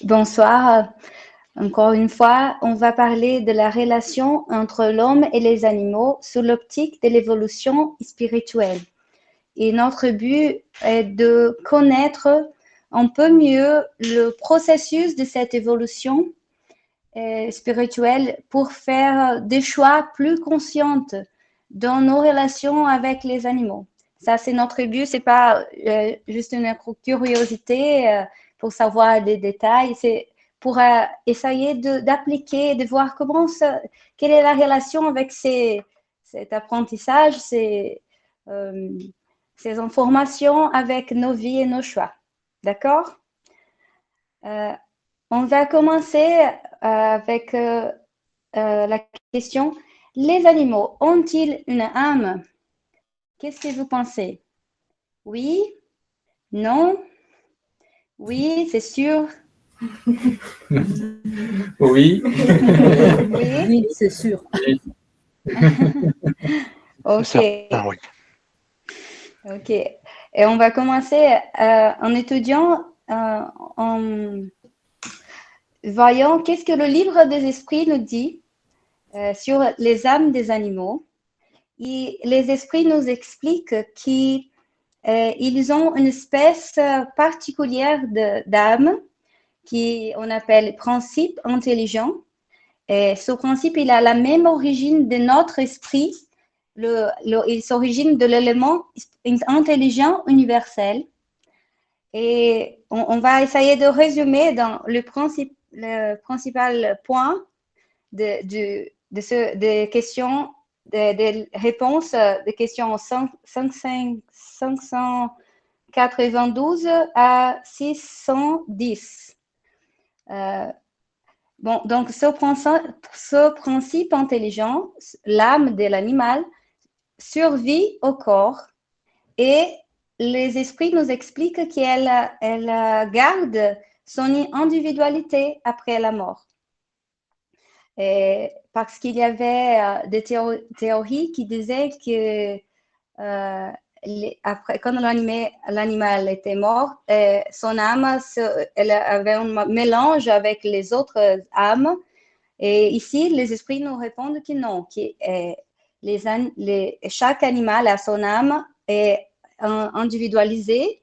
Bonsoir. Encore une fois, on va parler de la relation entre l'homme et les animaux sous l'optique de l'évolution spirituelle. Et notre but est de connaître un peu mieux le processus de cette évolution spirituelle pour faire des choix plus conscients dans nos relations avec les animaux. Ça, c'est notre but. C'est pas juste une curiosité pour savoir des détails. C'est pour essayer d'appliquer, de voir quelle est la relation avec cet apprentissage, ces informations avec nos vies et nos choix. D'accord? On va commencer avec la question, les animaux ont-ils une âme? Qu'est-ce que vous pensez? Oui? Non? Oui, c'est sûr? Oui. Oui? Oui, c'est sûr. Oui. Ok. Certain, oui. Ok. Et on va commencer en étudiant, en voyant qu'est-ce que le livre des esprits nous dit sur les âmes des animaux. Et les esprits nous expliquent qu'ils ont une espèce particulière d'âme qu'on appelle principe intelligent. Et ce principe, il a la même origine de notre esprit. Il s'origine de l'élément intelligent universel. Et on va essayer de résumer dans le principal point des questions, des réponses des questions 592 à 610. Bon, donc ce principe intelligent, l'âme de l'animal, survit au corps et les esprits nous expliquent qu'elle garde son individualité après la mort. Et parce qu'il y avait des théories qui disaient que après, quand l'animal était mort, son âme, elle avait un mélange avec les autres âmes. Et ici, les esprits nous répondent que non, que chaque animal a son âme est individualisée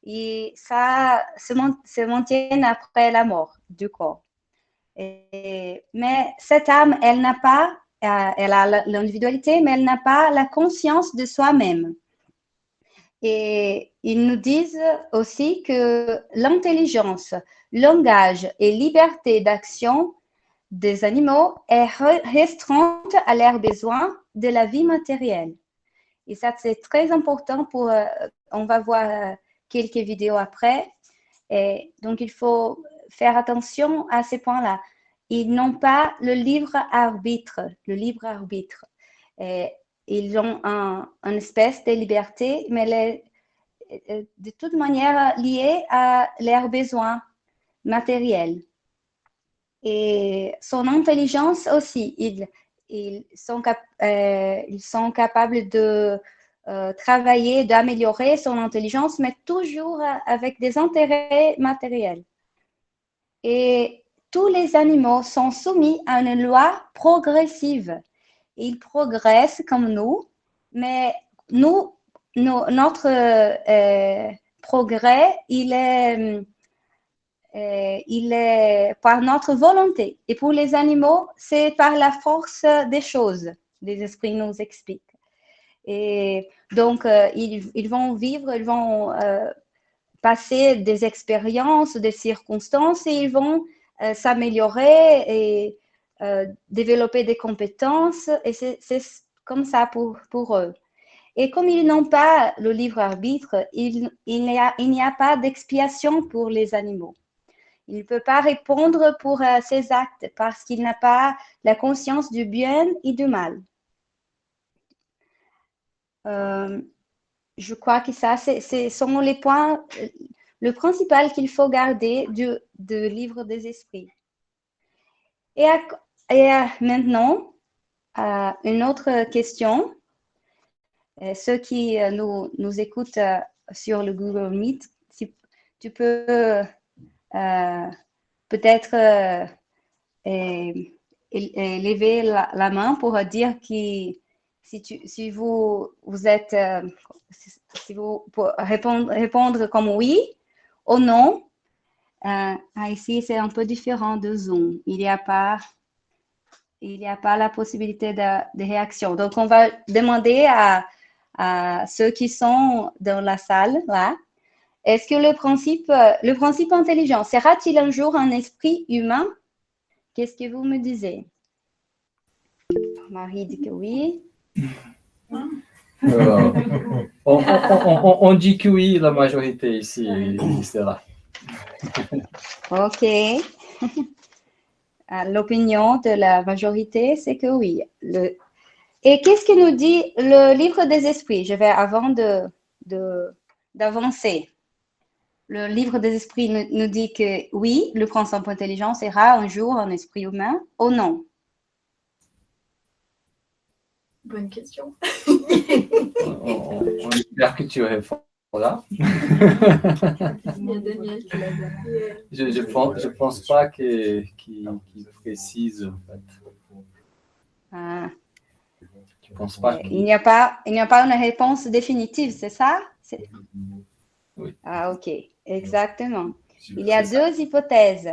et ça se maintient après la mort du corps. Mais cette âme, elle a l'individualité, mais elle n'a pas la conscience de soi-même. Et ils nous disent aussi que l'intelligence, langage et liberté d'action des animaux est restreinte à leurs besoins de la vie matérielle. Et ça, c'est très important on va voir quelques vidéos après. Et donc, il faut faire attention à ces points-là. Ils n'ont pas le libre arbitre. Ils ont une espèce de liberté, mais elle est de toute manière liée à leurs besoins matériels. Et son intelligence aussi, ils sont capables de travailler, d'améliorer son intelligence, mais toujours avec des intérêts matériels. Et tous les animaux sont soumis à une loi progressive. Ils progressent comme nous, mais notre progrès, il est par notre volonté. Et pour les animaux, c'est par la force des choses, les esprits nous expliquent. Et donc, ils vont vivre, ils vont passer des expériences, des circonstances, et ils vont s'améliorer et développer des compétences. Et c'est comme ça pour eux. Et comme ils n'ont pas le libre arbitre, il n'y a pas d'expiation pour les animaux. Il ne peut pas répondre pour ses actes parce qu'il n'a pas la conscience du bien et du mal. Je crois que ça, ce sont les points, le principal qu'il faut garder du livre des esprits. Et maintenant, une autre question. Ceux qui nous écoutent sur le Google Meet, si tu peux peut-être lever la main pour dire que si vous êtes, si vous pour répondre comme oui ou non. Ici, c'est un peu différent de Zoom. Il n'y a pas la possibilité de réaction. Donc, on va demander à ceux qui sont dans la salle, là, est-ce que le principe intelligent sera-t-il un jour un esprit humain? Qu'est-ce que vous me disiez? Marie dit que oui. On dit que oui, la majorité ici, c'est là. OK. L'opinion de la majorité, c'est que oui. Et qu'est-ce que nous dit le livre des esprits? Je vais avant d'avancer. Le livre des esprits nous dit que oui, le principe intelligent sera un jour un esprit humain ou non? Bonne question. On espère que tu réponds là. Je pense pas qu'il précise en fait. Je pense pas. Il n'y a pas une réponse définitive, c'est ça? Oui. Ah, ok, exactement. Il y a deux hypothèses.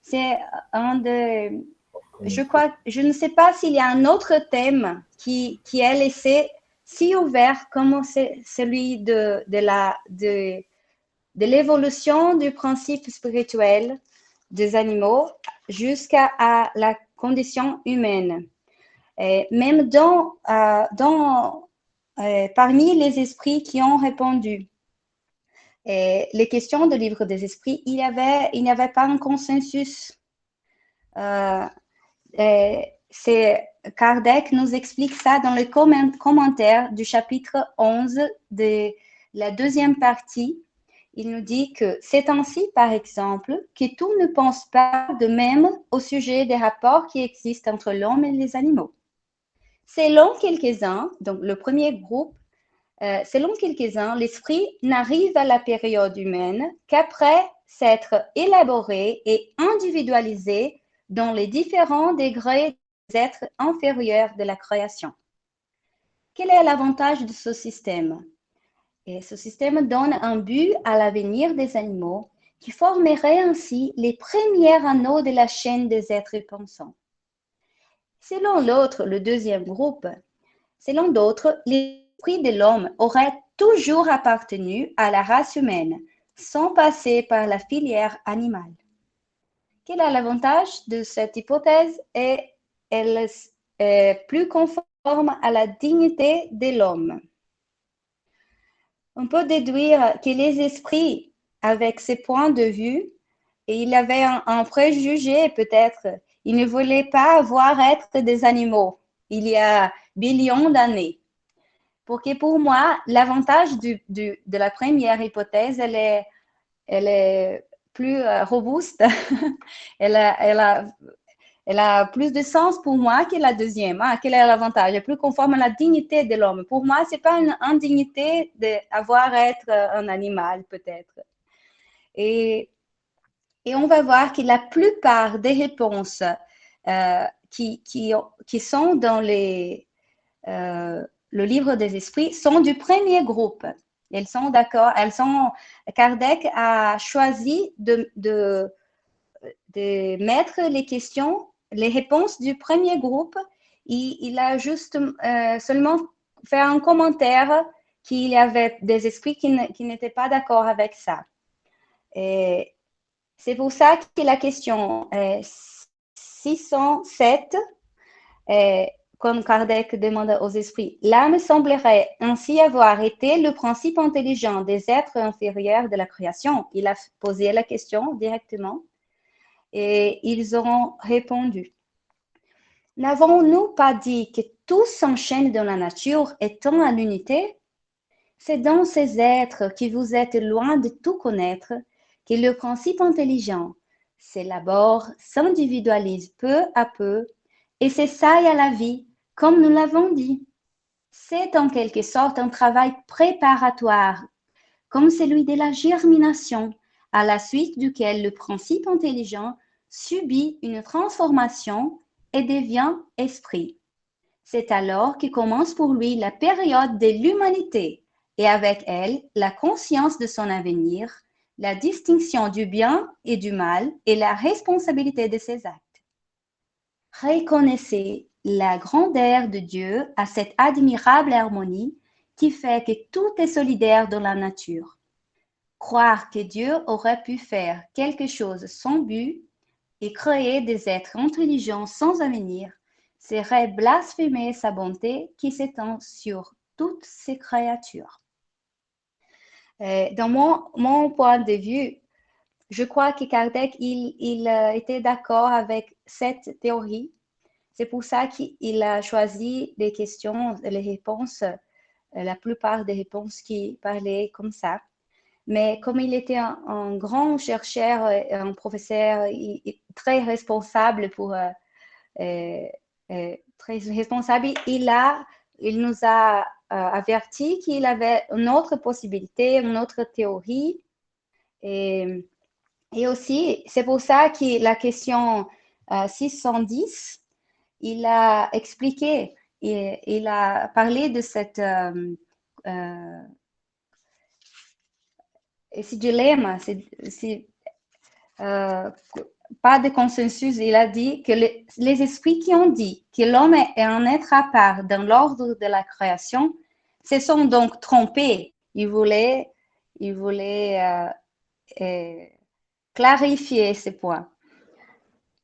C'est un de... Je ne sais pas s'il y a un autre thème qui est laissé si ouvert comme c'est celui de l'évolution du principe spirituel des animaux jusqu'à la condition humaine. Et même parmi les esprits qui ont répondu les questions du livre des esprits, il n'y avait pas un consensus. Kardec nous explique ça dans le commentaire du chapitre 11 de la deuxième partie. Il nous dit que c'est ainsi, par exemple, que tout ne pense pas de même au sujet des rapports qui existent entre l'homme et les animaux. Selon quelques-uns, donc le premier groupe, selon quelques-uns, l'esprit n'arrive à la période humaine qu'après s'être élaboré et individualisé dans les différents degrés des êtres inférieurs de la création. Quel est l'avantage de ce système? Et ce système donne un but à l'avenir des animaux qui formerait ainsi les premiers anneaux de la chaîne des êtres pensants. Selon l'autre, le deuxième groupe, selon d'autres, l'esprit de l'homme aurait toujours appartenu à la race humaine, sans passer par la filière animale. Quel est l'avantage de cette hypothèse? Et elle est plus conforme à la dignité de l'homme. On peut déduire que les esprits, avec ces points de vue, et il avait un préjugé peut-être, ils ne voulaient pas voir être des animaux il y a billions d'années. Pour moi, l'avantage de la première hypothèse, elle est plus robuste, elle a plus de sens pour moi que la deuxième. Quel est l'avantage? Elle est plus conforme à la dignité de l'homme. Pour moi, ce n'est pas une indignité d'avoir être un animal, peut-être. Et on va voir que la plupart des réponses qui sont dans le livre des esprits sont du premier groupe. Elles sont d'accord. Kardec a choisi de mettre les questions, les réponses du premier groupe. Il a juste seulement fait un commentaire qu'il y avait des esprits qui n'étaient pas d'accord avec ça. Et c'est pour ça que la question 607, comme Kardec demande aux esprits, l'âme semblerait ainsi avoir été le principe intelligent des êtres inférieurs de la création. Il a posé la question directement et ils auront répondu. N'avons-nous pas dit que tout s'enchaîne dans la nature et tend à l'unité? C'est dans ces êtres qui vous êtes loin de tout connaître que le principe intelligent s'élabore, s'individualise peu à peu et s'essaye à la vie, comme nous l'avons dit. C'est en quelque sorte un travail préparatoire, comme celui de la germination, à la suite duquel le principe intelligent subit une transformation et devient esprit. C'est alors que commence pour lui la période de l'humanité et avec elle la conscience de son avenir, la distinction du bien et du mal et la responsabilité de ses actes. Reconnaissez la grandeur de Dieu à cette admirable harmonie qui fait que tout est solidaire dans la nature. Croire que Dieu aurait pu faire quelque chose sans but et créer des êtres intelligents sans avenir serait blasphémer sa bonté qui s'étend sur toutes ses créatures. Dans mon point de vue, je crois que Kardec il était d'accord avec cette théorie. C'est pour ça qu'il a choisi les questions, les réponses, la plupart des réponses qui parlaient comme ça. Mais comme il était un grand chercheur, un professeur très responsable très responsable, il nous a averti qu'il avait une autre possibilité, une autre théorie. Et aussi, c'est pour ça que la question 610, il a expliqué, il a parlé de cette ce dilemme, pas de consensus. Il a dit que les esprits qui ont dit que l'homme est un être à part dans l'ordre de la création se sont donc trompés. Ils voulaient clarifier ce point.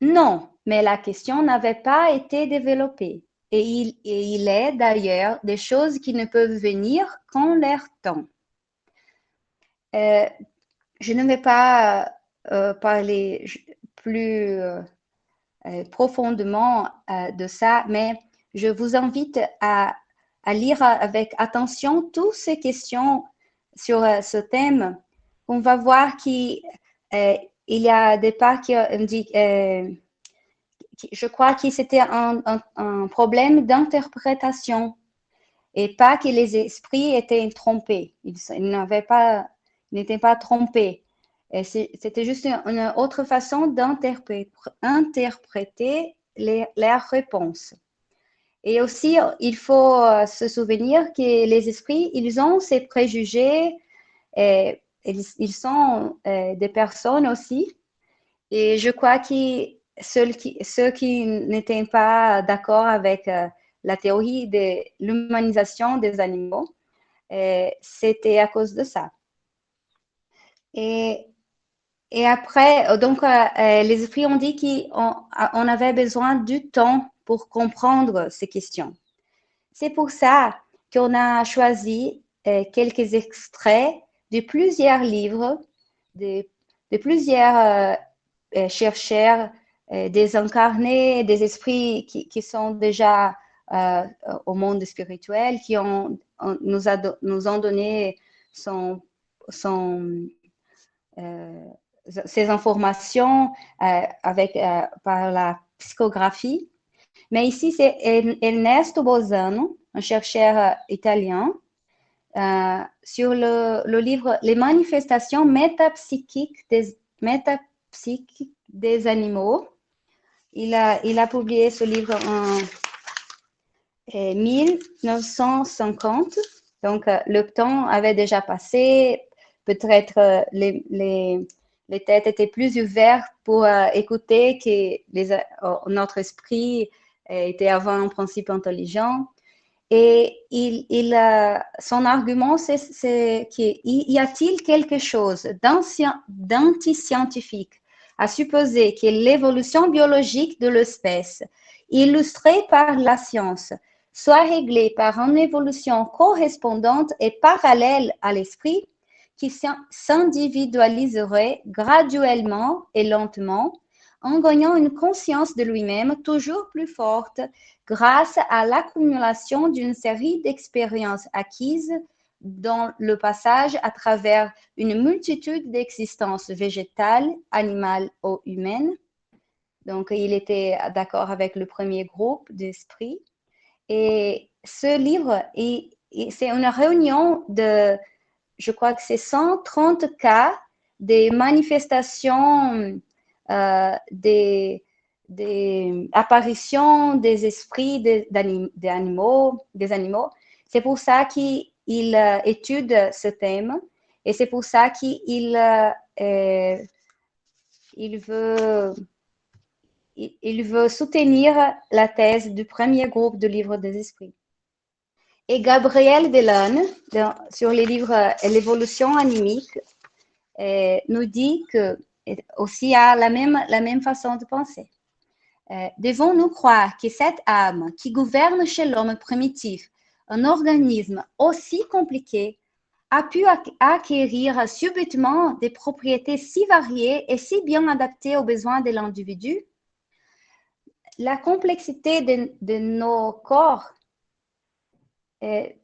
Non, mais la question n'avait pas été développée. Et il est d'ailleurs des choses qui ne peuvent venir qu'en leur temps. Je ne vais pas parler plus profondément de ça, mais je vous invite à lire avec attention toutes ces questions sur ce thème. On va voir qu'il y a des parts qui indiquent, je crois que c'était un problème d'interprétation et pas que les esprits étaient trompés. Ils n'étaient pas trompés. C'était juste une autre façon d'interpréter leurs réponses. Et aussi, il faut se souvenir que les esprits, ils ont ces préjugés, et ils sont des personnes aussi. Et je crois que ceux qui n'étaient pas d'accord avec la théorie de l'humanisation des animaux, c'était à cause de ça. Et après, donc, les esprits ont dit qu'on avait besoin du temps pour comprendre ces questions. C'est pour ça qu'on a choisi quelques extraits de plusieurs livres, de plusieurs chercheurs désincarnés, des esprits qui sont déjà au monde spirituel, qui nous ont donné ces informations par la psychographie. Mais ici, c'est Ernesto Bolzano, un chercheur italien, sur le livre Les manifestations métapsychiques des animaux. Il a publié ce livre en 1950. Donc, le temps avait déjà passé. Peut-être les têtes étaient plus ouvertes pour écouter que notre esprit était avant un principe intelligent. Et son argument, c'est qu'il y a-t-il quelque chose d'anti-scientifique à supposer que l'évolution biologique de l'espèce, illustrée par la science, soit réglée par une évolution correspondante et parallèle à l'esprit qui s'individualiserait graduellement et lentement en gagnant une conscience de lui-même toujours plus forte grâce à l'accumulation d'une série d'expériences acquises dans le passage à travers une multitude d'existences végétales, animales ou humaines. Donc, il était d'accord avec le premier groupe d'esprits. Et ce livre, c'est une réunion de, je crois que c'est 130 cas des manifestations, des apparitions des esprits des animaux. C'est pour ça qu'il étudie ce thème et c'est pour ça qu'il veut soutenir la thèse du premier groupe de livres des esprits. Et Gabriel Delane, sur les livres L'évolution animique, nous dit que aussi à la même façon de penser. Devons-nous croire que cette âme qui gouverne chez l'homme primitif un organisme aussi compliqué a pu acquérir subitement des propriétés si variées et si bien adaptées aux besoins de l'individu? La complexité de nos corps, il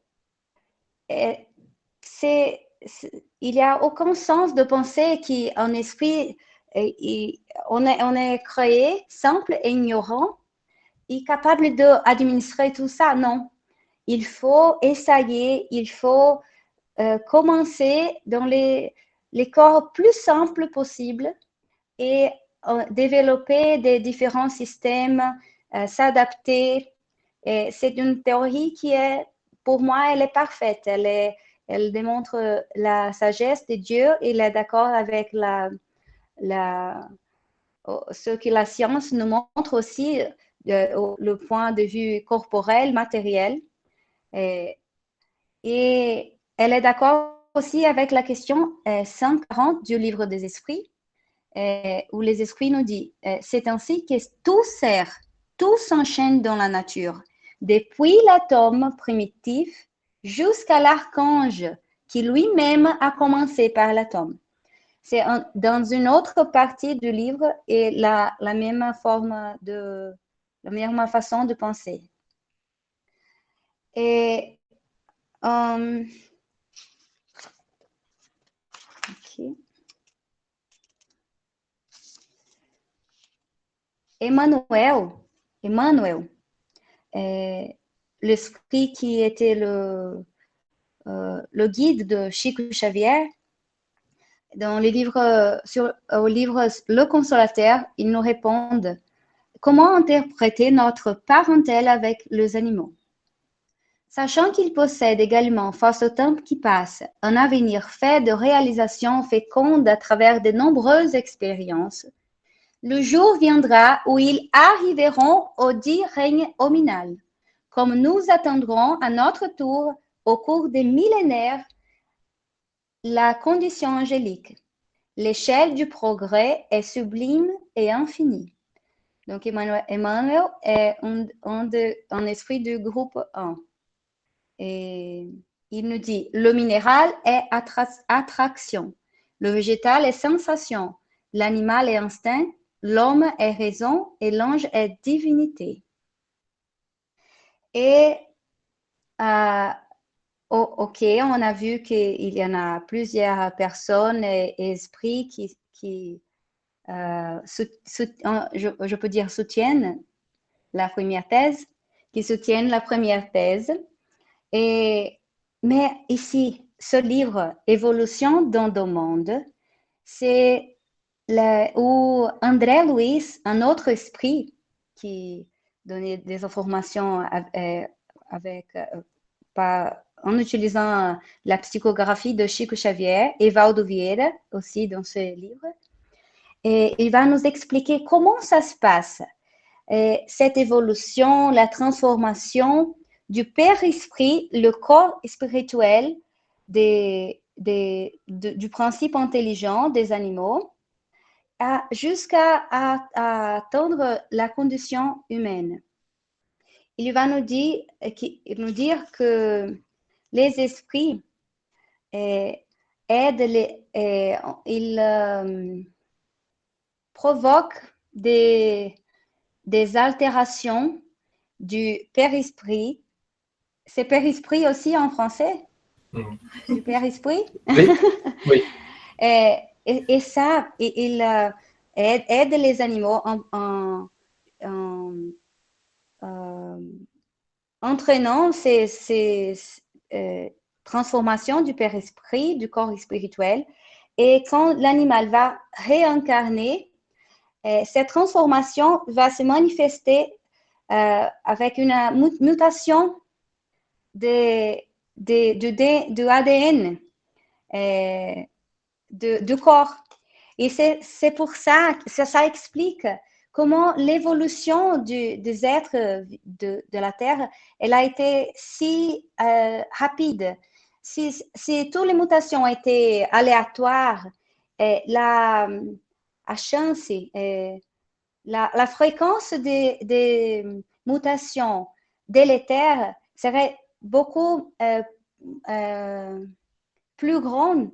n'y a aucun sens de penser qu'un esprit, on est créé simple et ignorant et capable d'administrer tout ça. Non, il faut essayer, il faut commencer dans les corps plus simples possibles et développer des différents systèmes, s'adapter. Et c'est une théorie qui est, pour moi, elle est parfaite. Elle démontre la sagesse de Dieu. Il est d'accord avec ce que la science nous montre aussi, le point de vue corporel, matériel. Et elle est d'accord aussi avec la question 140 du livre des esprits, où les esprits nous disent c'est ainsi que tout s'enchaîne dans la nature, depuis l'atome primitif jusqu'à l'archange qui lui-même a commencé par l'atome. C'est dans une autre partie du livre et la même façon de penser. Et okay. Emmanuel, l'esprit qui était le guide de Chico Xavier, dans les livres, au livre Le Consolateur, ils nous répondent comment interpréter notre parentèle avec les animaux. Sachant qu'il possède également, face au temps qui passe, un avenir fait de réalisations fécondes à travers de nombreuses expériences, le jour viendra où ils arriveront au dit règne nominal, comme nous attendrons à notre tour, au cours des millénaires, la condition angélique. L'échelle du progrès est sublime et infinie. Donc, Emmanuel est un esprit du groupe 1. Et il nous dit, le minéral est attraction, le végétal est sensation, l'animal est instinct, l'homme est raison et l'ange est divinité. Et ok, on a vu qu'il y en a plusieurs personnes et esprits qui je peux dire soutiennent la première thèse, mais ici, ce livre, Évolution dans le monde, c'est où André Louis, un autre esprit qui donnait des informations en utilisant la psychographie de Chico Xavier et Valdo Vieira aussi dans ce livre. Et il va nous expliquer comment ça se passe, cette évolution, la transformation du Père-Esprit, le corps spirituel du principe intelligent des animaux, jusqu'à atteindre la condition humaine. Il va nous dire que les esprits provoquent des altérations du Père-Esprit. C'est Père-Esprit aussi en français? Du Père-Esprit? Oui. Oui. Et ça, il aide les animaux en entraînant ces transformations du Père-Esprit, du corps spirituel, Et quand l'animal va réincarner, cette transformation va se manifester avec une mutation de ADN du corps. Et c'est pour ça que ça explique comment l'évolution des êtres de la Terre, elle a été si rapide. Si toutes les mutations étaient aléatoires, la chance, la fréquence des mutations délétères serait beaucoup plus grande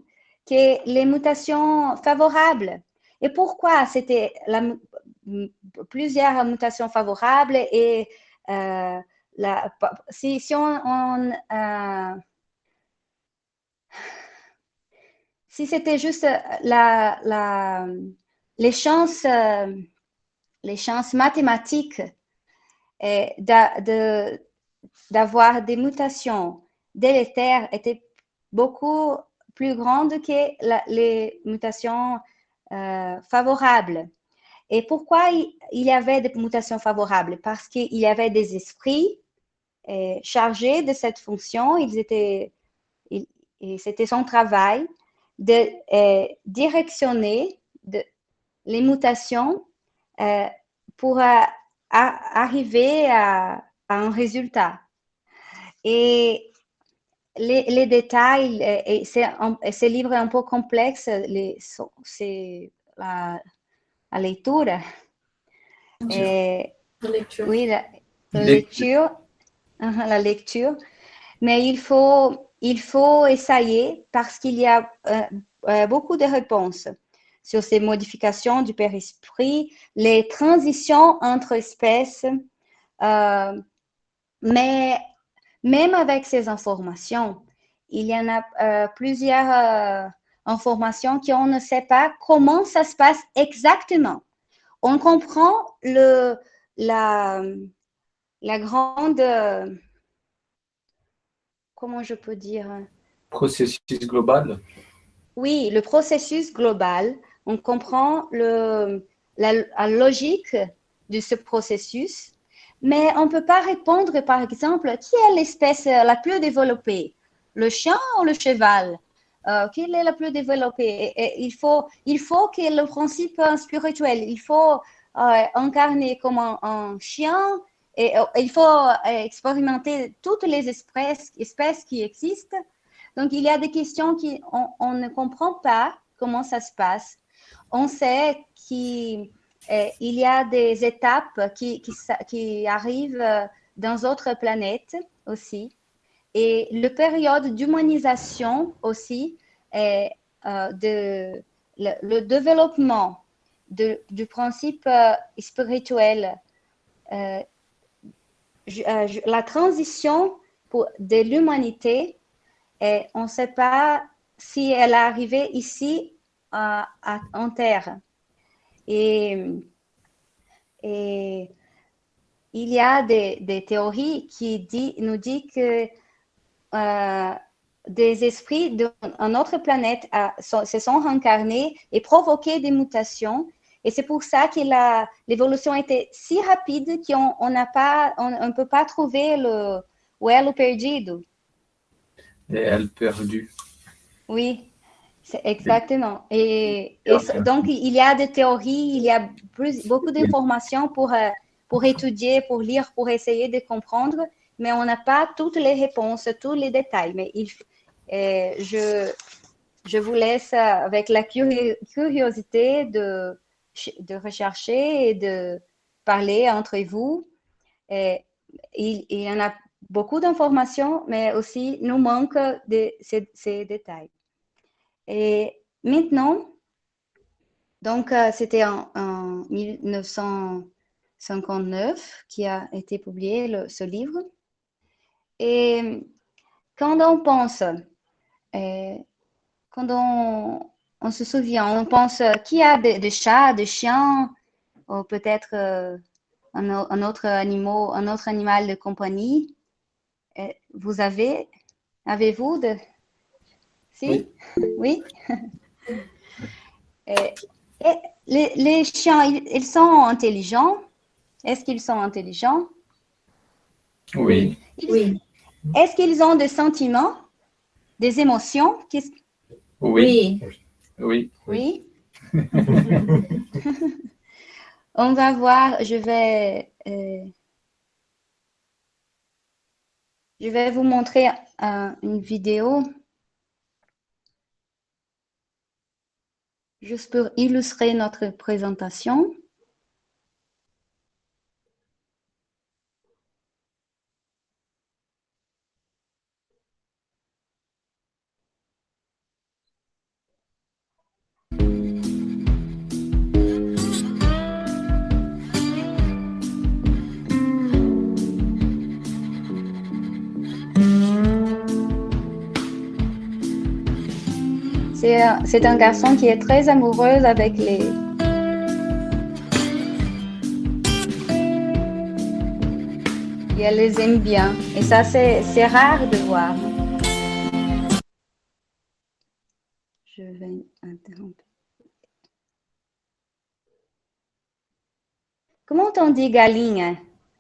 que les mutations favorables. Et pourquoi c'était plusieurs mutations favorables et si c'était juste les chances mathématiques d'avoir des mutations délétères étaient beaucoup plus grandes que les mutations favorables. Et pourquoi il y avait des mutations favorables? Parce qu'il y avait des esprits chargés de cette fonction. C'était son travail de directionner les mutations pour arriver à un résultat. Et les détails, ce livre est un peu complexe, c'est la lecture. La lecture. Oui, la lecture. La lecture. Mais il faut essayer parce qu'il y a beaucoup de réponses sur ces modifications du père-esprit, les transitions entre espèces. Mais même avec ces informations, il y en a plusieurs informations qu'on ne sait pas comment ça se passe exactement. On comprend la grande, comment je peux dire? Processus global. Oui, le processus global. On comprend la logique de ce processus, mais on ne peut pas répondre, par exemple, qui est l'espèce la plus développée? Le chien ou le cheval? Quelle est la plus développée? Et il faut que le principe spirituel, il faut incarner comme un chien et il faut expérimenter toutes les espèces qui existent. Donc, il y a des questions qu'on ne comprend pas comment ça se passe. On sait qu'il y a des étapes qui arrivent dans d'autres planètes aussi. Et la période d'humanisation aussi, le développement du principe spirituel, la transition de l'humanité, et on ne sait pas si elle est arrivée ici en Terre. Et il y a des théories qui nous disent que des esprits d'une autre planète se sont réincarnés et provoqué des mutations. Et c'est pour ça que l'évolution était si rapide qu'on ne peut pas trouver o elo perdido. Et elle perdue. Oui, c'est exactement. Et donc, il y a des théories, il y a beaucoup d'informations pour étudier, pour lire, pour essayer de comprendre, mais on n'a pas toutes les réponses, tous les détails. Mais je vous laisse avec la curiosité de rechercher et de parler entre vous. Et il y en a beaucoup d'informations, mais aussi nous manque de ces détails. Et maintenant, donc c'était en 1959 qui a été publié ce livre. Et quand on pense, quand on se souvient, on pense qu'il y a des chats, des chiens, ou peut-être un autre animal de compagnie. Avez-vous de... Si? Oui. Oui? Et, les chiens, ils sont intelligents. Est-ce qu'ils sont intelligents? Oui. Oui. Est-ce qu'ils ont des sentiments, des émotions? Oui. Oui. Oui. On va voir, je vais vous montrer une vidéo juste pour illustrer notre présentation. C'est un garçon qui est très amoureux avec les... Et elle les aime bien. Et ça, c'est rare de voir. Je vais interrompre. Comment on dit galinha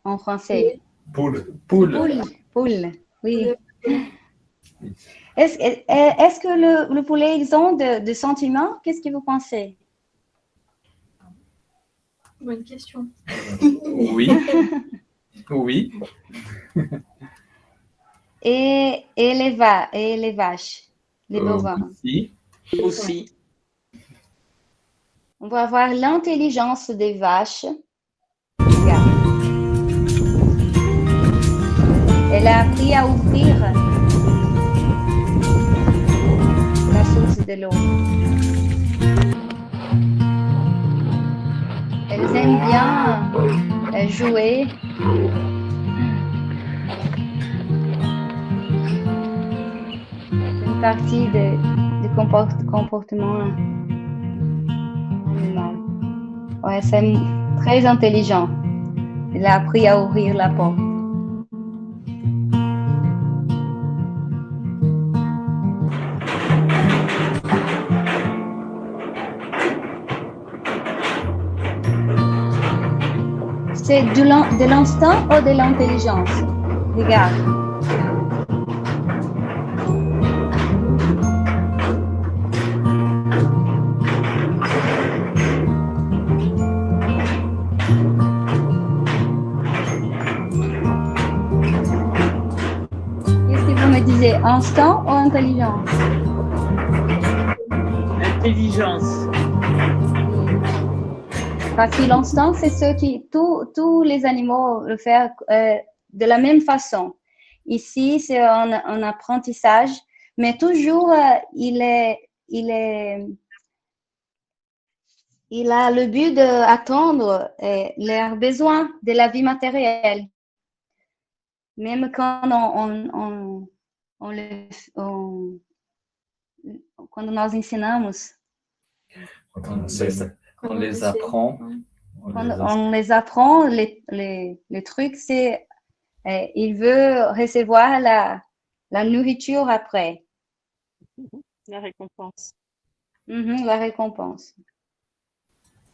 en français? Poule. Poule. Poule, oui. Est-ce que le poulet ils ont de sentiments? Qu'est-ce que vous pensez? Bonne question. Oui. Oui. Et les vaches, les bovins. Aussi. On va voir l'intelligence des vaches. Regarde. Elle a appris à ouvrir la source de l'eau. Elles aiment bien jouer. C'est une partie du comportement animal. Ouais, c'est très intelligent. Elle a appris à ouvrir la porte. C'est de l'instinct ou de l'intelligence? Regarde. Qu'est-ce que vous me disiez? Instinct ou intelligence? Intelligence. Parce que l'instinct, c'est ce qui tous les animaux le font de la même façon. Ici, c'est un apprentissage, mais toujours il a le but d'attendre leurs besoins de la vie matérielle. Même quand quando nós ensinamos, On les apprend. on les apprend les trucs, c'est il veut recevoir la nourriture après. La récompense. La récompense.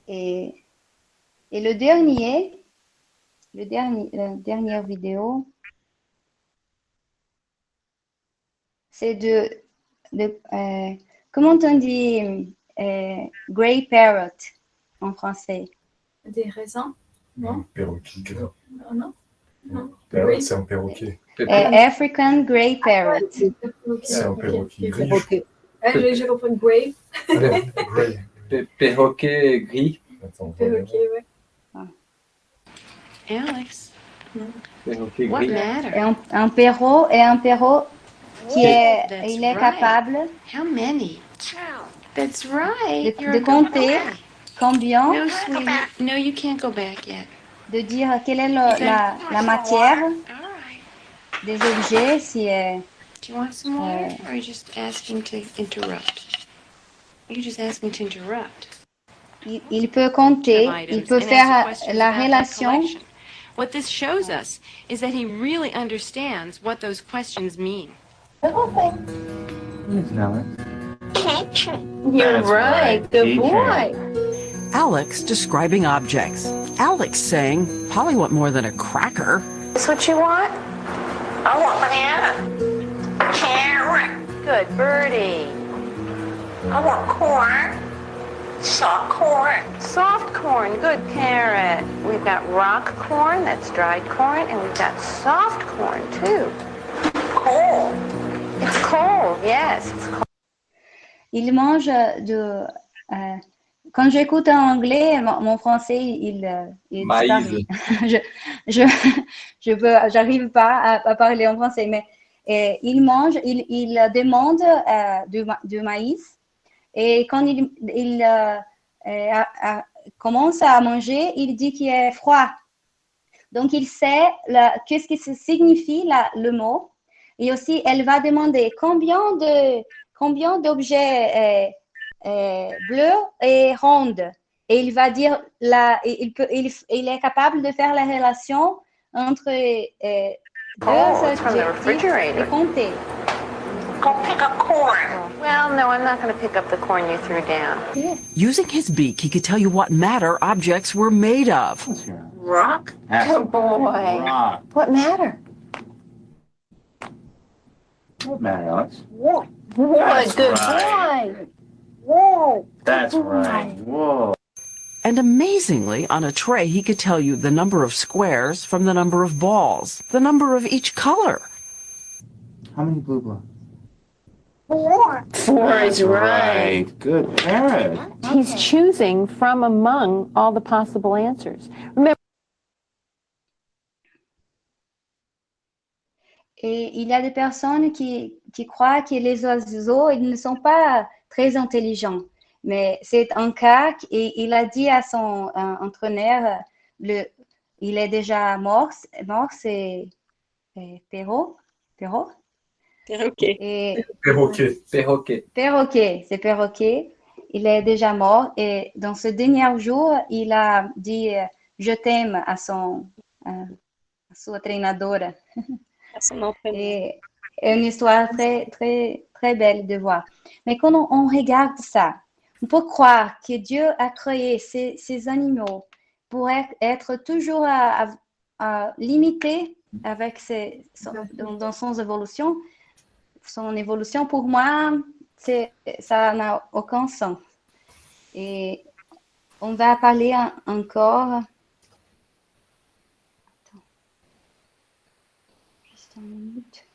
Et la dernière vidéo, c'est comment on dit grey parrot en français? Des raisins? Non. Perroquet. Non. Parrot, c'est un perroquet. African grey parrot. C'est un perroquet gris. J'ai compris grey. Allez, grey. Perroquet gris. Attends, Perroquet, ouais. Alex, Perroquet what gris. matter? Et un perro qui il est capable How many? That's right. de compter combien, No, sweetie. No, you can't go back yet. de dire quelle est la matière All right. des objets, si Do you want some water, or are you just asking to interrupt? You're just asking to interrupt. il peut compter, il peut faire la relation. What this shows us is that he really understands what those questions mean. No. You're That's right. right, Good teacher. boy. Alex describing objects. Alex saying, Polly want more than a cracker. That's what you want? I want banana. Carrot. Good birdie. I want corn. Soft corn. Soft corn. Good carrot. We've got rock corn, that's dried corn, and we've got soft corn too. Cold. It's cold, yes. It's cold. Il mange quand j'écoute en anglais, mon français, il Maïs. disparaît. J'arrive pas à parler en français, mais il mange, il demande du maïs. Et quand il commence à manger, il dit qu'il est froid. Donc, il sait qu'est-ce que signifie le mot. Et aussi, elle va demander combien d'objets bleus et ronds. Et il va dire, il est capable de faire la relation entre deux adjectifs et compter. Go pick up corn. Well, no, I'm not going to pick up the corn you threw down. Using his beak, he could tell you what matter objects were made of. Rock? That's Good boy. rock. What matter? What matter, Alex? Wood. That's Good right. boy. Whoa. That's right. Whoa. And amazingly, on a tray, he could tell you the number of squares from the number of balls, the number of each color. How many blue blocks? Four is right. Good parrot. He's choosing from among all the possible answers. Remember, Et il y a des personnes qui croient que les oiseaux, ils ne sont pas très intelligents. Mais c'est un cas, et il a dit à son entraîneur, il est déjà mort, c'est Perrault. Perroquet. Et Perroquet. Perroquet. c'est Perroquet. Il est déjà mort. Et dans ce dernier jour, il a dit « Je t'aime » à sua treinadora. À son entraîneur. Et une histoire très, très, très belle de voir. Mais quand on regarde ça, on peut croire que Dieu a créé ces animaux pour être toujours limité avec dans son évolution. Son évolution, pour moi, ça n'a aucun sens. Et on va parler encore. Attends. Juste une minute.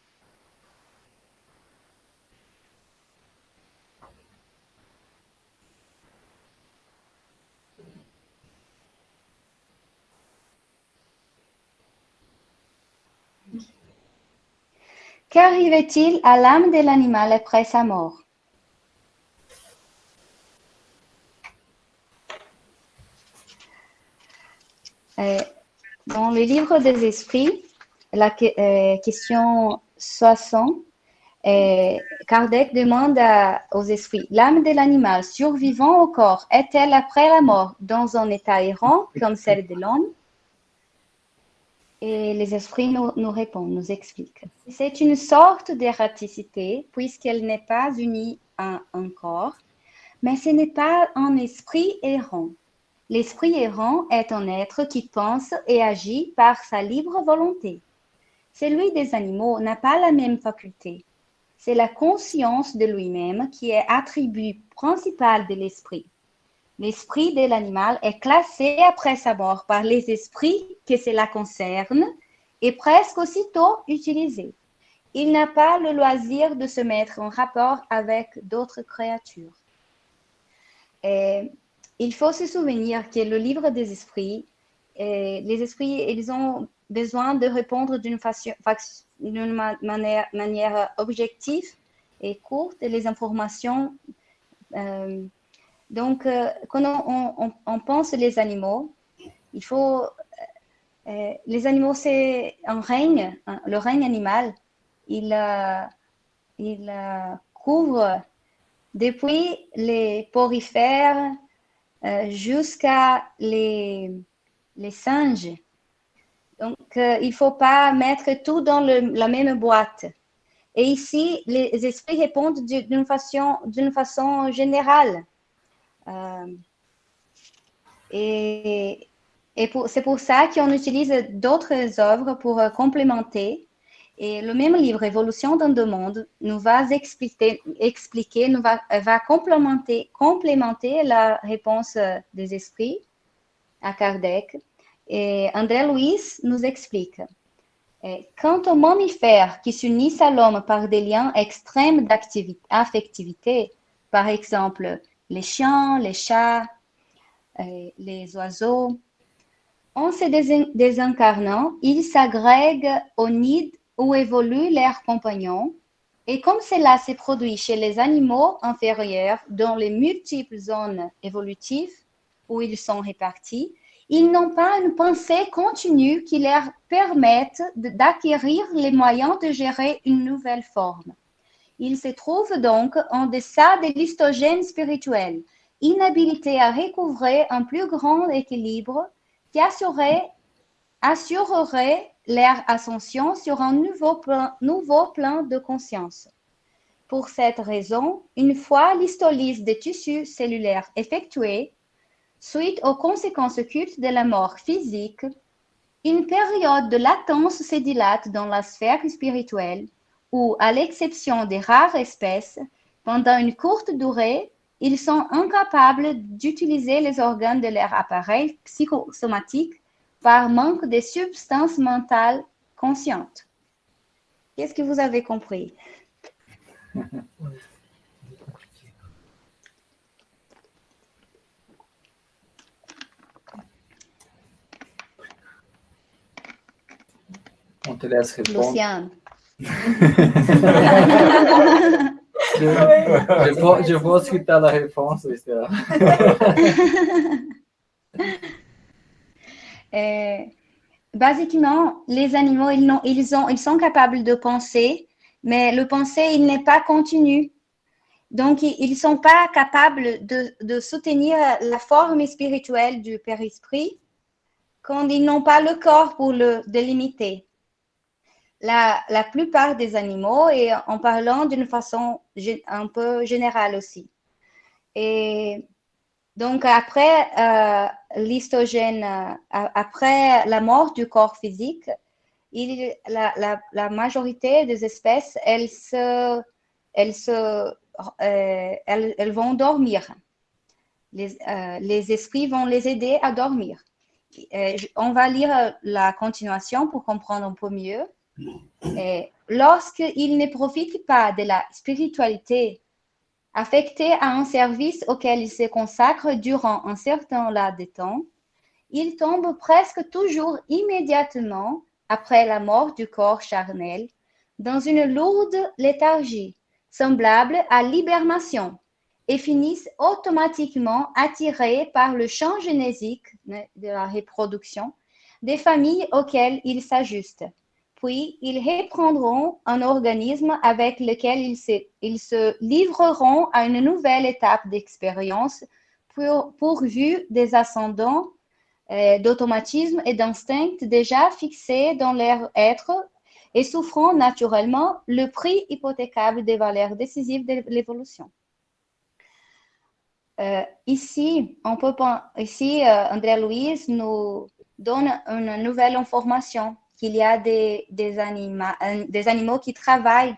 Qu'arrivait-il à l'âme de l'animal après sa mort? Dans le livre des esprits, la question 60, Kardec demande aux esprits, l'âme de l'animal survivant au corps est-elle après la mort dans un état errant comme celle de l'homme? Et les esprits nous répondent, nous expliquent. C'est une sorte d'erraticité puisqu'elle n'est pas unie à un corps, mais ce n'est pas un esprit errant. L'esprit errant est un être qui pense et agit par sa libre volonté. Celui des animaux n'a pas la même faculté. C'est la conscience de lui-même qui est attribut principal de l'esprit. L'esprit de l'animal est classé après sa mort par les esprits que cela concerne et presque aussitôt utilisé. Il n'a pas le loisir de se mettre en rapport avec d'autres créatures. Et il faut se souvenir que le livre des esprits, les esprits, ils ont besoin de répondre d'une manière objective et courte les informations. Donc, quand on pense les animaux, il faut... les animaux, c'est un règne, le règne animal. Il couvre depuis les porifères jusqu'à les singes. Donc, il ne faut pas mettre tout dans la même boîte. Et ici, les esprits répondent d'une façon générale. C'est pour ça qu'on utilise d'autres œuvres pour complémenter. Et le même livre, Évolution dans deux mondes, nous va va complémenter la réponse des esprits à Kardec. Et André Louis nous explique. Quant aux mammifères qui s'unissent à l'homme par des liens extrêmes d'affectivité, par exemple les chiens, les chats, les oiseaux, en se désincarnant, ils s'agrèguent au nid où évoluent leurs compagnons, et comme cela se produit chez les animaux inférieurs dans les multiples zones évolutives où ils sont répartis, ils n'ont pas une pensée continue qui leur permette d'acquérir les moyens de gérer une nouvelle forme. Ils se trouvent donc en deçà de l'histogène spirituel, inhabilités à recouvrer un plus grand équilibre qui assurerait leur ascension sur un nouveau plan de conscience. Pour cette raison, une fois l'histolyse des tissus cellulaires effectuée, suite aux conséquences occultes de la mort physique, une période de latence se dilate dans la sphère spirituelle où, à l'exception des rares espèces, pendant une courte durée, ils sont incapables d'utiliser les organes de leur appareil psychosomatique par manque de substances mentales conscientes. Qu'est-ce que vous avez compris? On te laisse répondre. Luciane. Je pense que tu as la réponse, Esther. Basiquement, les animaux, ils sont capables de penser, mais le penser, il n'est pas continu. Donc, ils ne sont pas capables de soutenir la forme spirituelle du Père-Esprit quand ils n'ont pas le corps pour le délimiter. La plupart des animaux, et en parlant d'une façon un peu générale aussi. Et donc, après l'histogène, après la mort du corps physique, la majorité des espèces, elles vont dormir. Les esprits vont les aider à dormir. On va lire la continuation pour comprendre un peu mieux. Lorsqu'ils ne profitent pas de la spiritualité affectés à un service auquel ils se consacrent durant un certain laps de temps, ils tombent presque toujours immédiatement après la mort du corps charnel dans une lourde léthargie semblable à l'hibernation et finissent automatiquement attirés par le champ génétique de la reproduction des familles auxquelles ils s'ajustent. Puis, ils reprendront un organisme avec lequel ils se livreront à une nouvelle étape d'expérience pourvue des ascendants d'automatisme et d'instinct déjà fixés dans leur être et souffrant naturellement le prix hypothécable des valeurs décisives de l'évolution. Ici, André Louis nous donne une nouvelle information qu'il y a des animaux qui travaillent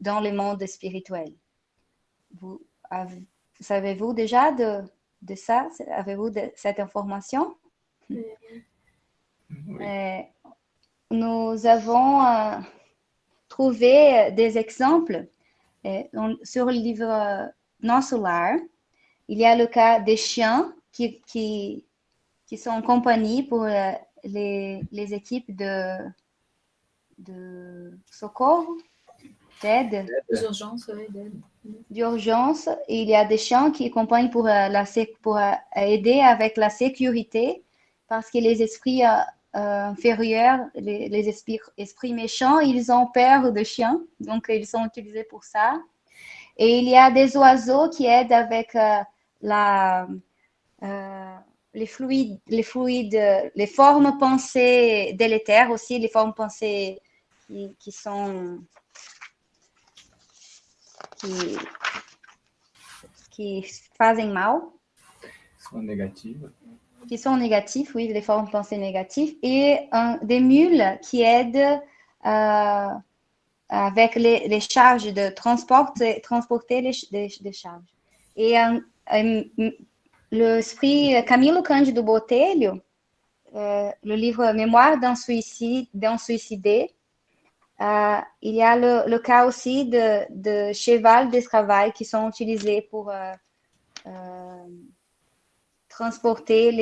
dans le monde spirituel. Savez-vous déjà de ça? Avez-vous cette information? Oui. Nous avons trouvé des exemples sur le livre Non Solar. Il y a le cas des chiens qui sont en compagnie pour les équipes de secours, d'aide. D'urgence, oui, d'aide. D'urgence. Il y a des chiens qui accompagnent pour aider avec la sécurité parce que les esprits inférieurs, les esprits méchants, ils ont peur de chiens, donc ils sont utilisés pour ça. Et il y a des oiseaux qui aident avec les fluides, les formes pensées délétères aussi, les formes pensées qui sont qui fazem mal, Sont négatives. qui sont négatifs, oui, les formes de pensée négatives, et des mules qui aident avec les charges de transporter les charges. Et l'esprit Camilo Cândido Botelho, le livre Mémoire d'un suicidé, il y a le cas aussi de cheval d'esclavage qui sont utilisés pour transporter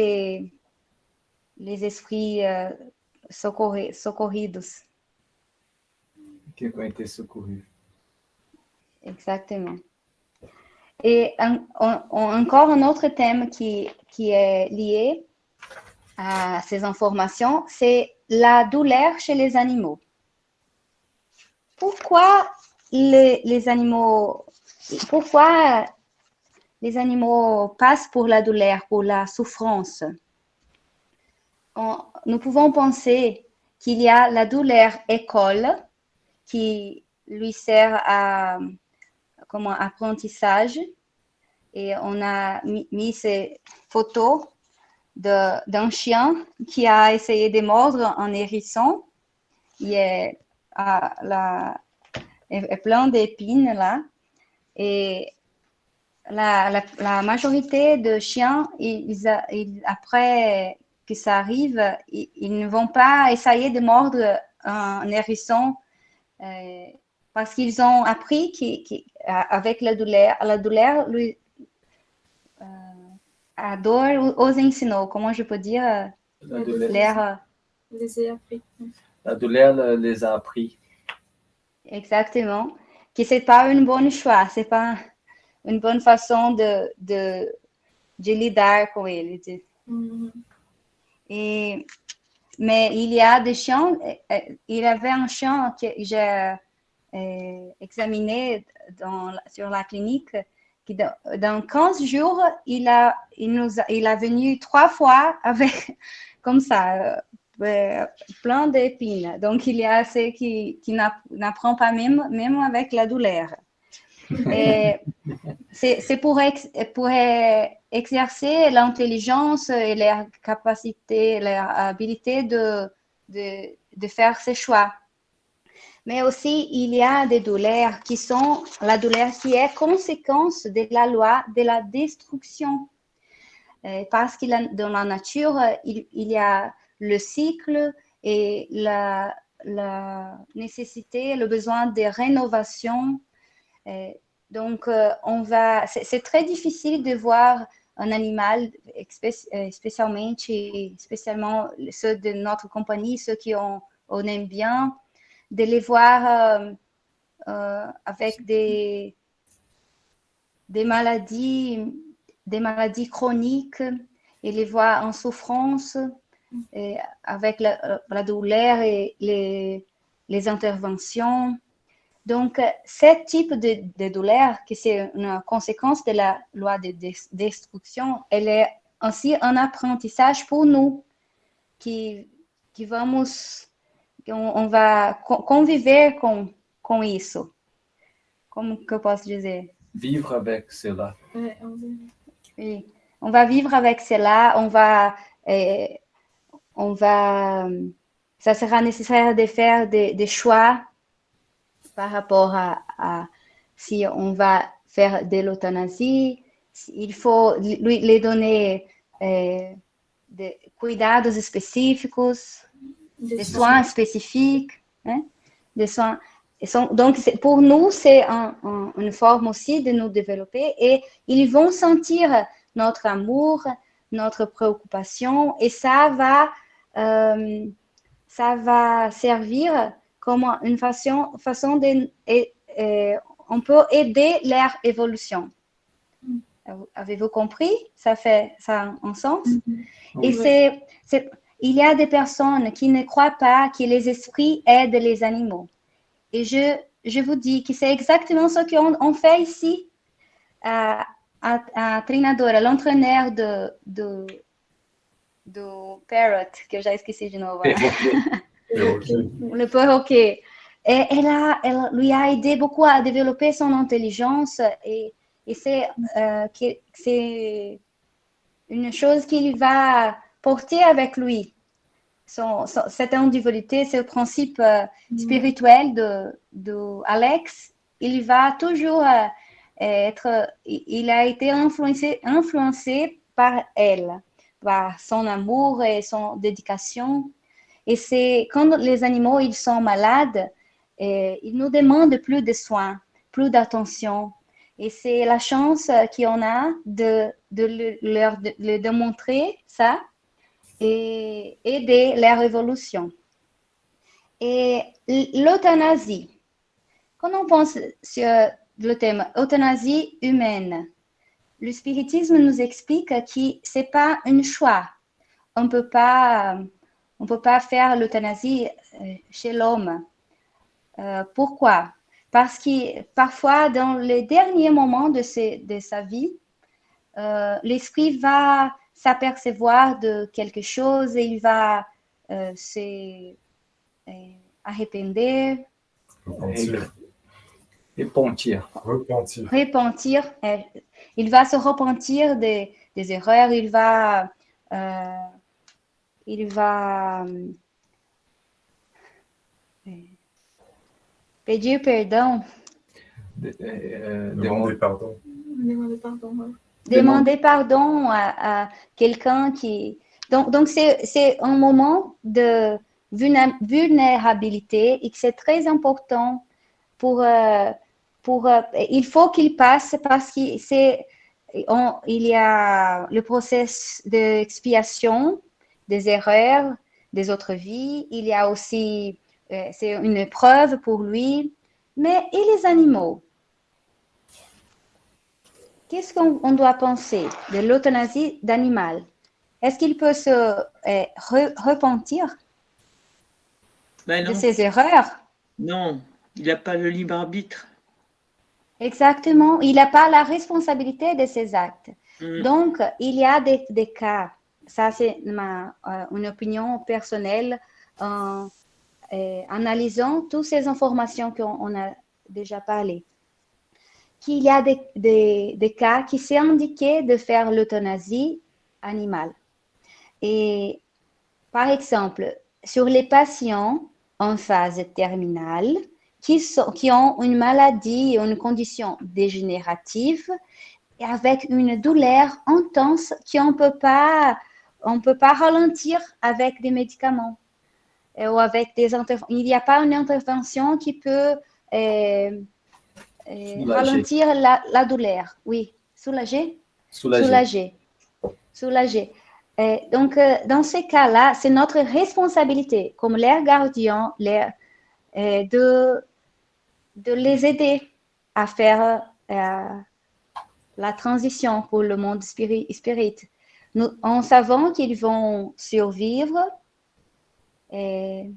les esprits socorridos. Qui ont été secourus. Exactement. Et encore un autre thème qui est lié à ces informations, c'est la douleur chez les animaux. Pourquoi les animaux passent pour la douleur, pour la souffrance? Nous pouvons penser qu'il y a la douleur école qui lui sert comme un apprentissage. Et on a mis ces photos d'un chien qui a essayé de mordre un hérisson. Il est plein d'épines là. Et la majorité de chiens, après que ça arrive, ils ne vont pas essayer de mordre un hérisson parce qu'ils ont appris qu'avec la douleur, a dor os ensinou. Comment je peux dire? La douleur Les a appris. La douleur les a appris. Exactement. Que c'est pas une bonne choix, c'est pas une bonne façon de lidar com ele. Mais il y a des chiens, il y avait un chien que j'ai examiné sur la clinique, qui dans 15 jours, il a venu 3 fois avec, comme ça, plein d'épines. Donc, il y a ceux qui n'apprennent pas même avec la douleur. Et c'est pour exercer l'intelligence et leur capacité, leur habilité de faire ses choix. Mais aussi, il y a des douleurs qui sont la douleur qui est conséquence de la loi de la destruction. Parce que dans la nature, il y a le cycle et la nécessité, le besoin de rénovation. Donc, c'est très difficile de voir un animal, spécialement ceux de notre compagnie, ceux on aime bien, de les voir avec des maladies chroniques et les voir en souffrance avec la douleur et les interventions. Donc, ce type de douleur, qui c'est une conséquence de la loi de destruction, elle est aussi un apprentissage pour nous on va conviver com isso. Como que eu posso dizer? Vivre avec cela. Oui. On va vivre avec cela, ça sera nécessaire de faire des choix par rapport à si on va faire de l'euthanasie, il faut lui donner des cuidados específicos, des soins spécifiques, hein, des soins. Donc, pour nous, c'est une forme aussi de nous développer et ils vont sentir notre amour, notre préoccupation et ça va servir comme une façon on peut aider leur évolution. Avez-vous compris? Ça a un sens? Et il y a des personnes qui ne croient pas que les esprits aident les animaux. Et je vous dis que c'est exactement ce qu'on fait ici. A treinadora, l'entraîneur do Parrot, que eu já esqueci de novo. Perroquet. Le perroquet. Et elle lui a aidé beaucoup à développer son intelligence et c'est une chose qu'il va porter avec lui. Cette individualité, ce principe spirituel de Alex, il va toujours il a été influencé par elle, par son amour et son dédication. Et c'est quand les animaux ils sont malades, ils nous demandent plus de soins, plus d'attention. Et c'est la chance qu'on a de leur démontrer ça et aider leur évolution. Et l'euthanasie. Quand on pense sur le thème euthanasie humaine, le spiritisme nous explique que ce n'est pas un choix. On ne peut pas faire l'euthanasie chez l'homme. Pourquoi? Parce que parfois, dans les derniers moments de sa vie, l'esprit va s'apercevoir de quelque chose et il va arrepenter. Repentir. Il va se repentir des erreurs. Il va pedir perdão. Demander pardon. Demander pardon. Ouais. Demander pardon à quelqu'un qui... Donc c'est un moment de vulnérabilité et que c'est très important il faut qu'il passe parce qu'il y a le processus d'expiation des erreurs des autres vies. Il y a aussi, c'est une épreuve pour lui. Mais et les animaux? Qu'est-ce qu'on doit penser de l'euthanasie d'animal? Est-ce qu'il peut se repentir de ses erreurs? Non, il n'a pas le libre arbitre. Exactement, il n'a pas la responsabilité de ses actes. Donc, il y a des cas, ça c'est une opinion personnelle, en analysant toutes ces informations qu'on a déjà parlé, qu'il y a des cas qui s'est indiqué de faire l'euthanasie animale. Et par exemple, sur les patients en phase terminale, qui ont une maladie, une condition dégénérative, et avec une douleur intense qu'on ne peut pas ralentir avec des médicaments ou avec des interventions. Il n'y a pas une intervention qui peut ralentir la douleur. Oui, soulager. Donc, dans ces cas-là, c'est notre responsabilité, comme leur gardien, de les aider à faire la transition pour le monde spirit. En savant qu'ils vont survivre et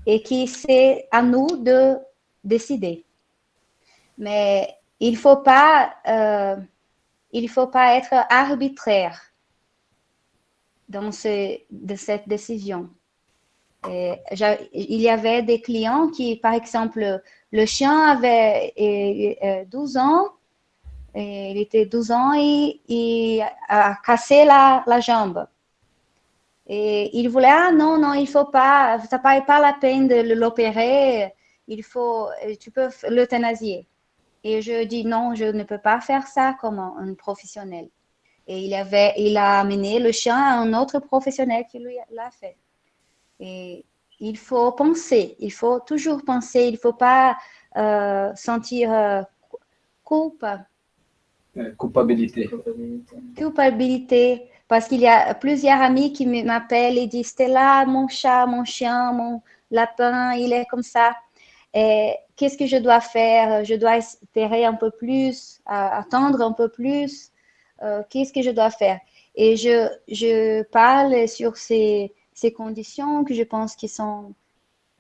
que c'est à nous de décider. Mais il ne faut pas être arbitraire dans cette décision. Il y avait des clients qui, par exemple, le chien avait 12 ans, il était 12 ans et il a cassé la jambe. Et il voulait, non, il ne faut pas, ça ne vaut pas la peine de l'opérer, tu peux l'euthanasier. Et je dis, non, je ne peux pas faire ça comme un professionnel. Et il a amené le chien à un autre professionnel qui lui l'a fait. Et il faut penser, il faut toujours penser, il ne faut pas sentir Culpabilité. Parce qu'il y a plusieurs amis qui m'appellent et disent, Stella, mon chat, mon chien, mon lapin, il est comme ça. Et qu'est-ce que je dois faire? Je dois espérer un peu plus, attendre un peu plus. Qu'est-ce que je dois faire? Et je parle sur ces conditions que je pense qui sont...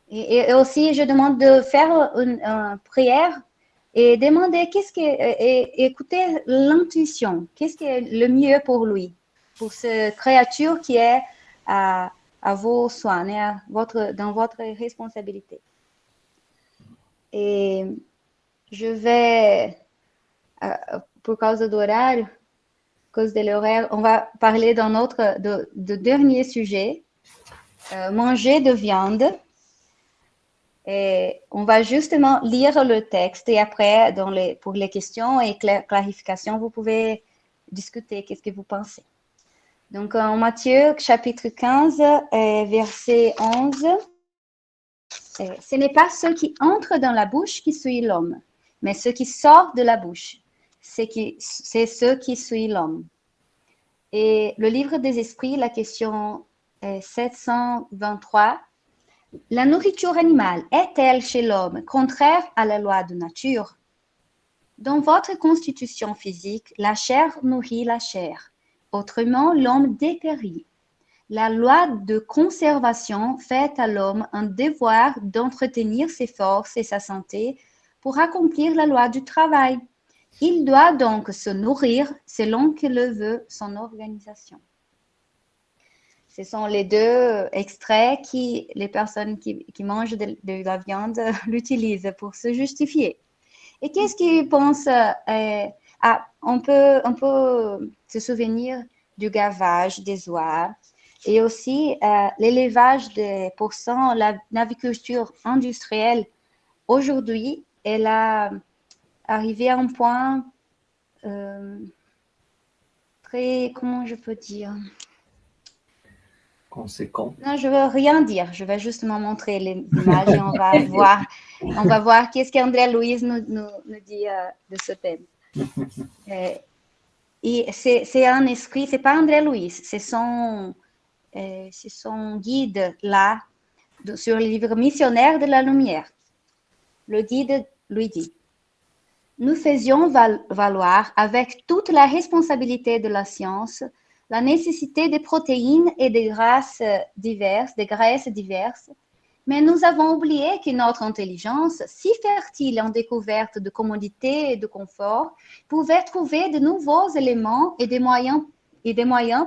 Et aussi, je demande de faire une prière et demander écouter l'intuition. Qu'est-ce qui est le mieux pour lui, pour cette créature qui est à vos soins et dans votre responsabilité. Et je vais, pour cause de l'horaire, on va parler de dernier sujet, manger de viande. Et on va justement lire le texte et après, pour les questions et clarifications, vous pouvez discuter. Qu'est-ce que vous pensez? Donc, en Matthieu, chapitre 15, verset 11, ce n'est pas ce qui entre dans la bouche qui suit l'homme, mais ce qui sort de la bouche, c'est ce qui suit l'homme. Et le livre des esprits, la question 723, la nourriture animale est-elle chez l'homme contraire à la loi de nature? Dans votre constitution physique, la chair nourrit la chair. Autrement, l'homme dépérit. La loi de conservation fait à l'homme un devoir d'entretenir ses forces et sa santé pour accomplir la loi du travail. Il doit donc se nourrir selon que le veut son organisation. Ce sont les deux extraits que les personnes qui mangent de la viande l'utilisent pour se justifier. Et qu'est-ce qu'ils pensent? On peut se souvenir du gavage des oies et aussi l'élevage des pourcents, l'aviculture industrielle. Aujourd'hui, elle a arrivé à un point très, comment je peux dire? Conséquent. Non, je ne veux rien dire. Je vais justement montrer les images et on va voir qu'est-ce qu'André Louise nous dit de ce thème. Et c'est un esprit, ce n'est pas André Louise, c'est son guide là, sur le livre Missionnaire de la Lumière. Le guide lui dit: nous faisions valoir avec toute la responsabilité de la science la nécessité des protéines et des graisses diverses, mais nous avons oublié que notre intelligence, si fertile en découverte de commodité et de confort, pouvait trouver de nouveaux éléments et des moyens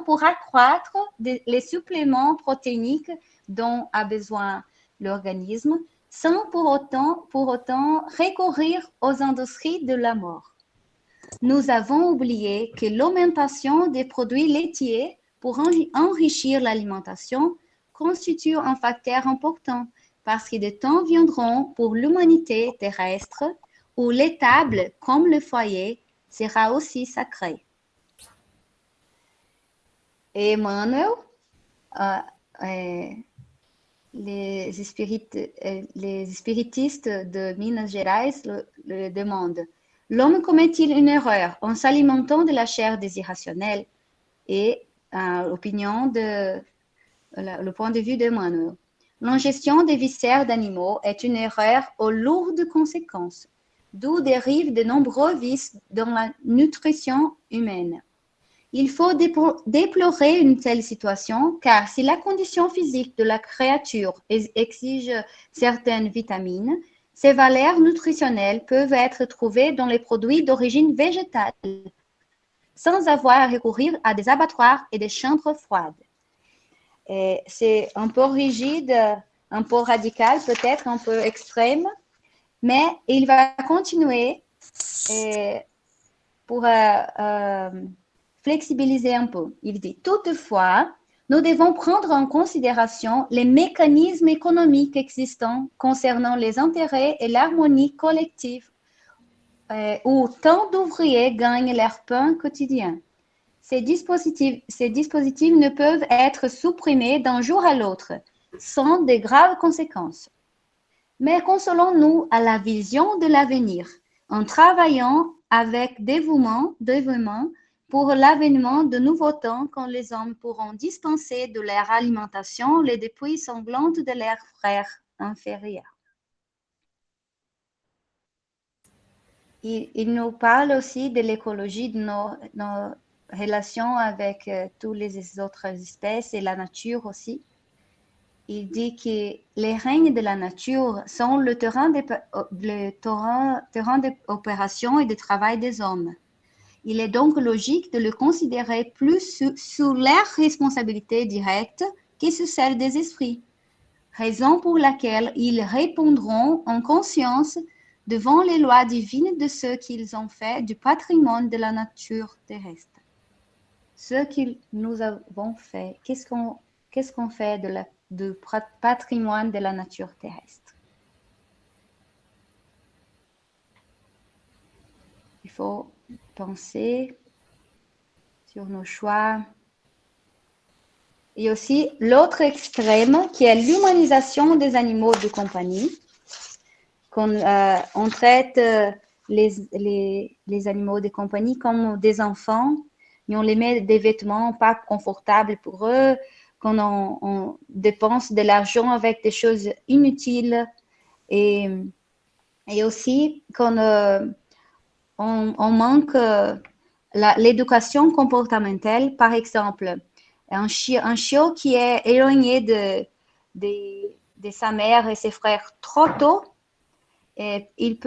pour accroître les suppléments protéiniques dont a besoin l'organisme, sans pour autant recourir aux industries de la mort. Nous avons oublié que l'augmentation des produits laitiers pour enrichir l'alimentation constitue un facteur important parce que des temps viendront pour l'humanité terrestre où l'étable, comme le foyer, sera aussi sacrée. Et Emmanuel, les spiritistes de Minas Gerais le demandent. L'homme commet-il une erreur en s'alimentant de la chair des irrationnels? Et le point de vue d'Emmanuel. L'ingestion des viscères d'animaux est une erreur aux lourdes conséquences, d'où dérivent de nombreux vices dans la nutrition humaine. Il faut déplorer une telle situation, car si la condition physique de la créature exige certaines vitamines, ces valeurs nutritionnelles peuvent être trouvées dans les produits d'origine végétale, sans avoir à recourir à des abattoirs et des chambres froides. C'est un peu rigide, un peu radical, peut-être un peu extrême, mais il va continuer pour flexibiliser un peu. Il dit, toutefois, nous devons prendre en considération les mécanismes économiques existants concernant les intérêts et l'harmonie collective où tant d'ouvriers gagnent leur pain quotidien. Ces dispositifs ne peuvent être supprimés d'un jour à l'autre sans de graves conséquences. Mais consolons-nous à la vision de l'avenir en travaillant avec dévouement pour l'avènement de nouveaux temps quand les hommes pourront dispenser de leur alimentation les dépouilles sanglantes de leurs frères inférieurs. Il nous parle aussi de l'écologie, de nos relations avec toutes les autres espèces et la nature aussi. Il dit que les règnes de la nature sont le terrain d'opération et de travail des hommes. Il est donc logique de le considérer plus sous leur responsabilité directe qui sont celles des esprits, raison pour laquelle ils répondront en conscience devant les lois divines de ce qu'ils ont fait du patrimoine de la nature terrestre. Ce que nous avons fait, qu'est-ce qu'on fait du patrimoine de la nature terrestre? Il faut penser sur nos choix. Et aussi l'autre extrême qui est l'humanisation des animaux de compagnie. On traite les animaux de compagnie comme des enfants et on les met des vêtements pas confortables pour eux, on dépense de l'argent avec des choses inutiles et aussi qu'on on manque l'éducation comportementale. Par exemple, un chiot qui est éloigné de sa mère et ses frères trop tôt, et il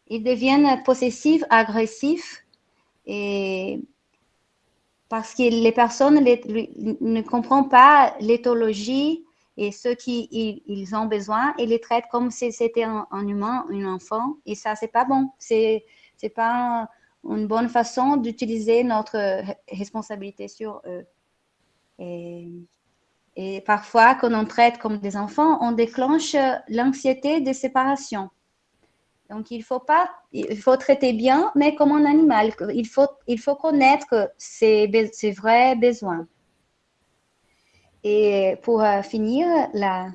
devient possessif, agressif, et parce que les personnes ne comprennent pas l'éthologie et ce qu'ils ont besoin, et les traitent comme si c'était un humain, un enfant, et ça, c'est pas bon. C'est pas une bonne façon d'utiliser notre responsabilité sur eux. Et parfois, quand on traite comme des enfants, on déclenche l'anxiété de séparation. Donc, il faut traiter bien, mais comme un animal. Il faut connaître ses vrais besoins. Et pour finir la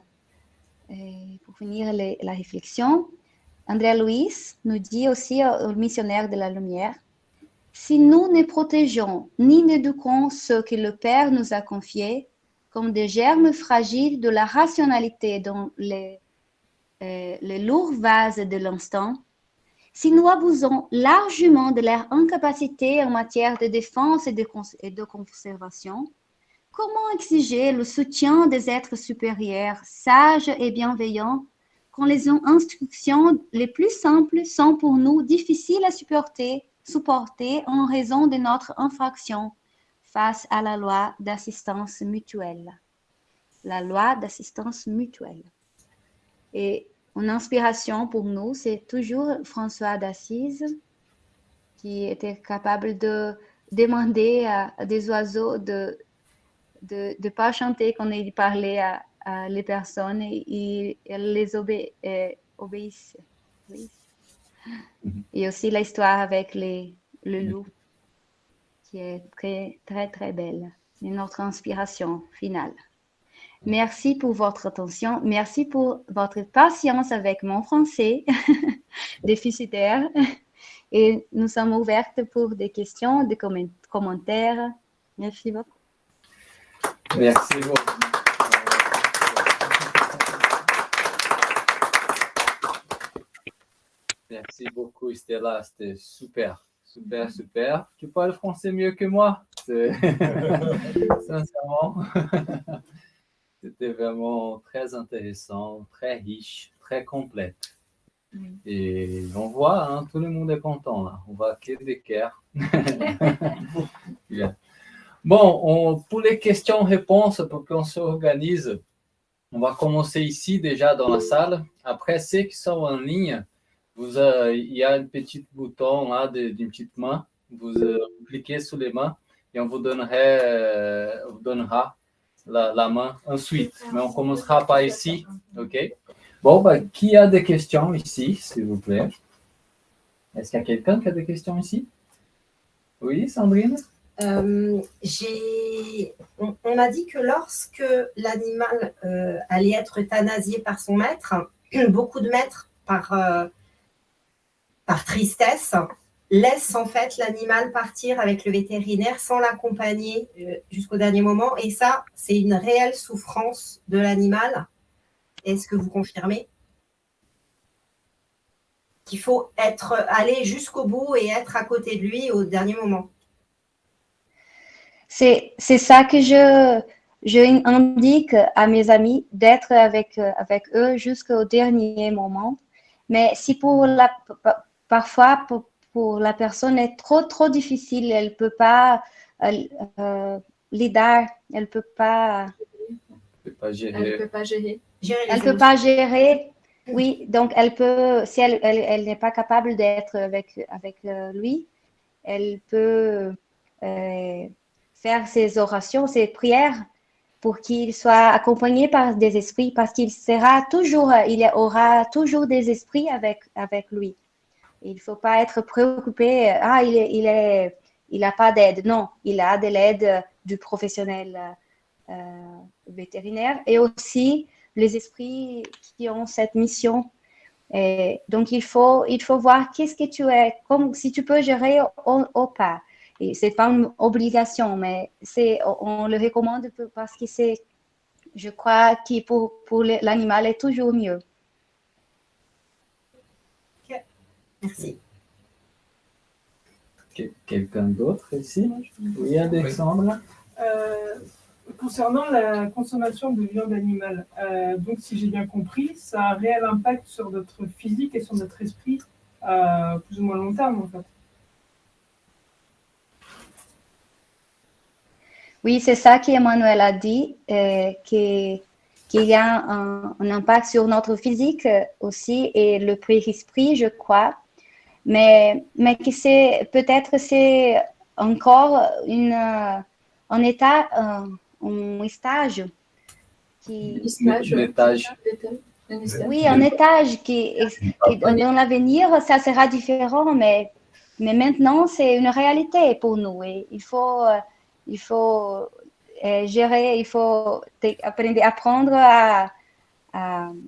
réflexion, Andrea Luiz nous dit aussi aux missionnaires de la lumière, si nous ne protégeons ni n'éduquons ce que le Père nous a confié, comme des germes fragiles de la rationalité dans les lourds vases de l'instant, si nous abusons largement de leur incapacité en matière de défense et de conservation, comment exiger le soutien des êtres supérieurs, sages et bienveillants, quand les instructions les plus simples sont pour nous difficiles à supporter en raison de notre infraction face à la loi d'assistance mutuelle. La loi d'assistance mutuelle. Et une inspiration pour nous, c'est toujours François d'Assise, qui était capable de demander à des oiseaux de ne pas chanter quand il parlait à les personnes et elles les obéissent. Et aussi l'histoire avec le loup, qui est très, très, très belle. C'est notre inspiration finale. Merci pour votre attention. Merci pour votre patience avec mon français déficitaire. Et nous sommes ouvertes pour des questions, des commentaires. Merci beaucoup. Merci beaucoup. Merci beaucoup, Stella. C'était super, super, super. Tu parles français mieux que moi. Sincèrement. C'était vraiment très intéressant, très riche, très complète. Et on voit, hein, tout le monde est content là. On voit qu'il y a des cœurs. Bien. Bon, pour les questions-réponses, pour qu'on s'organise, on va commencer ici déjà dans la salle. Après, ceux qui sont en ligne, il y a un petit bouton là d'une petite main. Vous cliquez sur les mains et on vous donnera la main ensuite. Mais on commencera par ici, ok? Bon, qui a des questions ici, s'il vous plaît? Est-ce qu'il y a quelqu'un qui a des questions ici? Oui, Sandrine? On a dit que lorsque l'animal allait être euthanasié par son maître, beaucoup de maîtres, par tristesse, laissent en fait l'animal partir avec le vétérinaire sans l'accompagner jusqu'au dernier moment. Et ça, c'est une réelle souffrance de l'animal. Est-ce que vous confirmez qu'il faut aller jusqu'au bout et être à côté de lui au dernier moment? C'est ça que je indique à mes amis, d'être avec eux jusqu'au dernier moment. Mais si parfois pour la personne est trop difficile, elle peut pas leader, elle peut pas gérer. Elle peut pas gérer. Elle peut pas gérer. Oui, donc elle peut, si elle n'est pas capable d'être avec lui, elle peut faire ses orations, ses prières pour qu'il soit accompagné par des esprits, parce qu'il aura toujours des esprits avec lui. Il ne faut pas être préoccupé. Il n'a pas d'aide. Non, il a de l'aide du professionnel vétérinaire et aussi les esprits qui ont cette mission. Et donc, il faut voir qu'est-ce que tu es, comme si tu peux gérer ou pas. Et c'est pas une obligation, mais on le recommande parce que je crois que pour l'animal est toujours mieux. Ok. Merci. Quelqu'un d'autre ici? Oui, Alexandre? Concernant la consommation de viande animale, donc si j'ai bien compris, ça a un réel impact sur notre physique et sur notre esprit à plus ou moins long terme en fait. Oui, c'est ça qu'Emmanuel a dit, qu'il y a un impact sur notre physique aussi et le esprit, je crois, mais que peut-être c'est encore un état, un stage qui... Oui, un étage qui dans l'avenir, ça sera différent, mais maintenant, c'est une réalité pour nous et il faut gérer, il faut apprendre à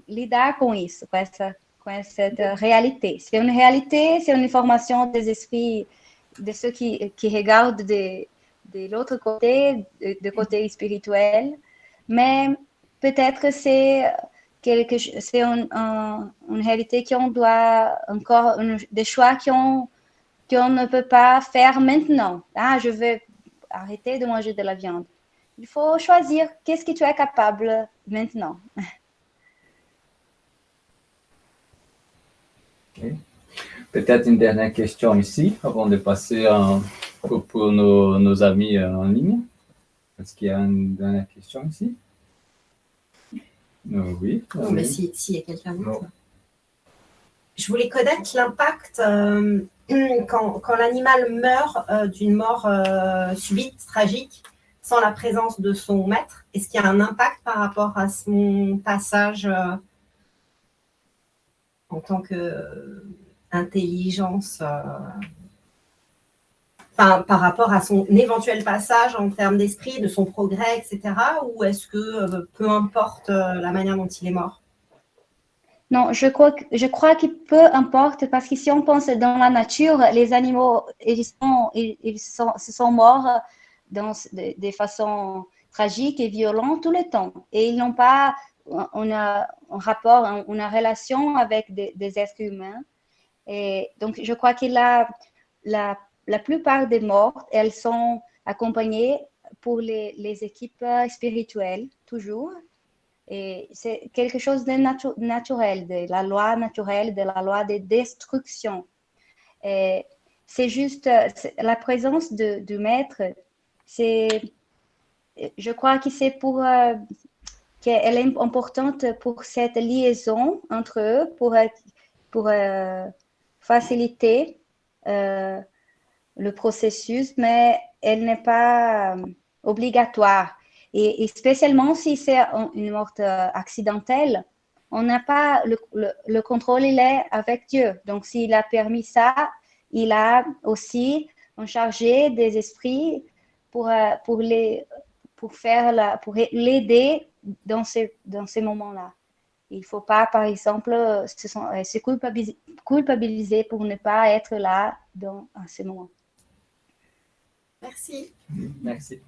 lidar com isso, com cette réalité. C'est une réalité, c'est une information des esprits, de ceux qui regardent de l'autre côté, du côté spirituel, mais peut-être c'est une réalité qu'on doit encore, des choix qu'on ne peut pas faire maintenant. Ah, je veux arrêter de manger de la viande. Il faut choisir qu'est-ce que tu es capable maintenant. Okay. Peut-être une dernière question ici, avant de passer pour nos amis en ligne. Est-ce qu'il y a une dernière question ici? Oui. Non, mais s'il y a quelqu'un d'autre. Je voulais connaître l'impact quand l'animal meurt d'une mort subite, tragique, sans la présence de son maître. Est-ce qu'il y a un impact par rapport à son passage en tant qu'intelligence, par rapport à son éventuel passage en termes d'esprit, de son progrès, etc. Ou est-ce que peu importe la manière dont il est mort? Non, je crois que peu importe, parce que si on pense dans la nature, les animaux, ils se sont morts de façon tragique et violente tout le temps. Et ils n'ont pas un rapport, une relation avec des êtres humains. Et donc, je crois que la plupart des morts, elles sont accompagnées pour les équipes spirituelles, toujours. Et c'est quelque chose de naturel, de la loi naturelle, de la loi de destruction. Et c'est juste la présence du maître, je crois que c'est qu'elle est importante pour cette liaison entre eux, pour faciliter le processus, mais elle n'est pas obligatoire. Et spécialement si c'est une mort accidentelle, on n'a pas le contrôle, il est avec Dieu. Donc, s'il a permis ça, il a aussi un chargé des esprits pour l'aider dans ces moments-là. Il ne faut pas, par exemple, se culpabiliser pour ne pas être là dans ces moments. Merci. Merci.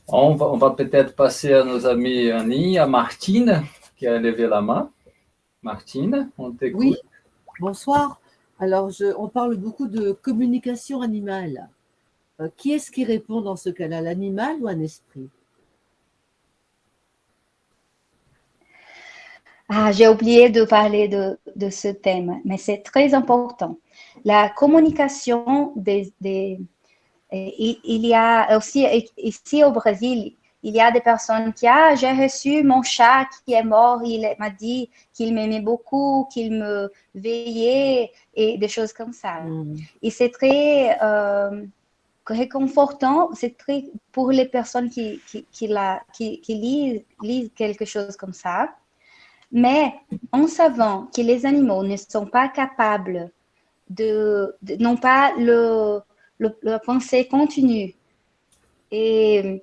On va peut-être passer à nos amis en ligne, à Martine, qui a levé la main. Martine, on t'écoute. Oui, bonsoir. Alors, on parle beaucoup de communication animale. Qui est-ce qui répond dans ce cas-là, l'animal ou un esprit? Ah, j'ai oublié de parler de ce thème, mais c'est très important. La communication des il y a aussi, ici au Brésil, il y a des personnes qui disent, j'ai reçu mon chat qui est mort, il m'a dit qu'il m'aimait beaucoup, qu'il me veillait, et des choses comme ça. Et c'est très réconfortant, c'est très pour les personnes qui lisent quelque chose comme ça. Mais en savant que les animaux ne sont pas capables n'ont pas la pensée continue et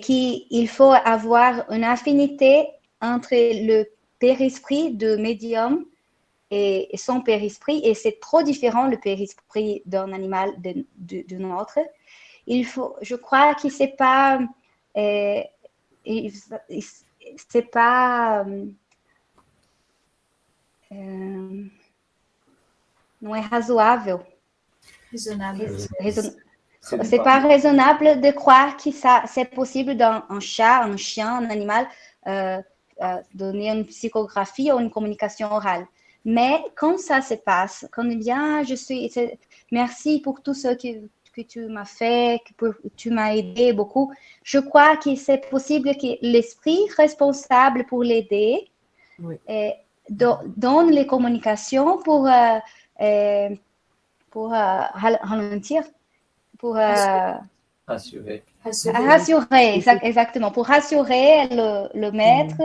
qu'il faut avoir une affinité entre le père-esprit de médium et son père-esprit, et c'est trop différent le père-esprit d'un animal d'un autre. Je crois que c'est pas não é razoável. C'est pas raisonnable de croire que c'est possible dans un chat, un chien, un animal, donner une psychographie ou une communication orale. Mais quand ça se passe, quand bien merci pour tout ce que tu m'as fait, que tu m'as aidé beaucoup. Je crois que c'est possible que l'esprit responsable pour l'aider donne les communications pour ralentir, pour rassurer. Exactement, pour rassurer le maître.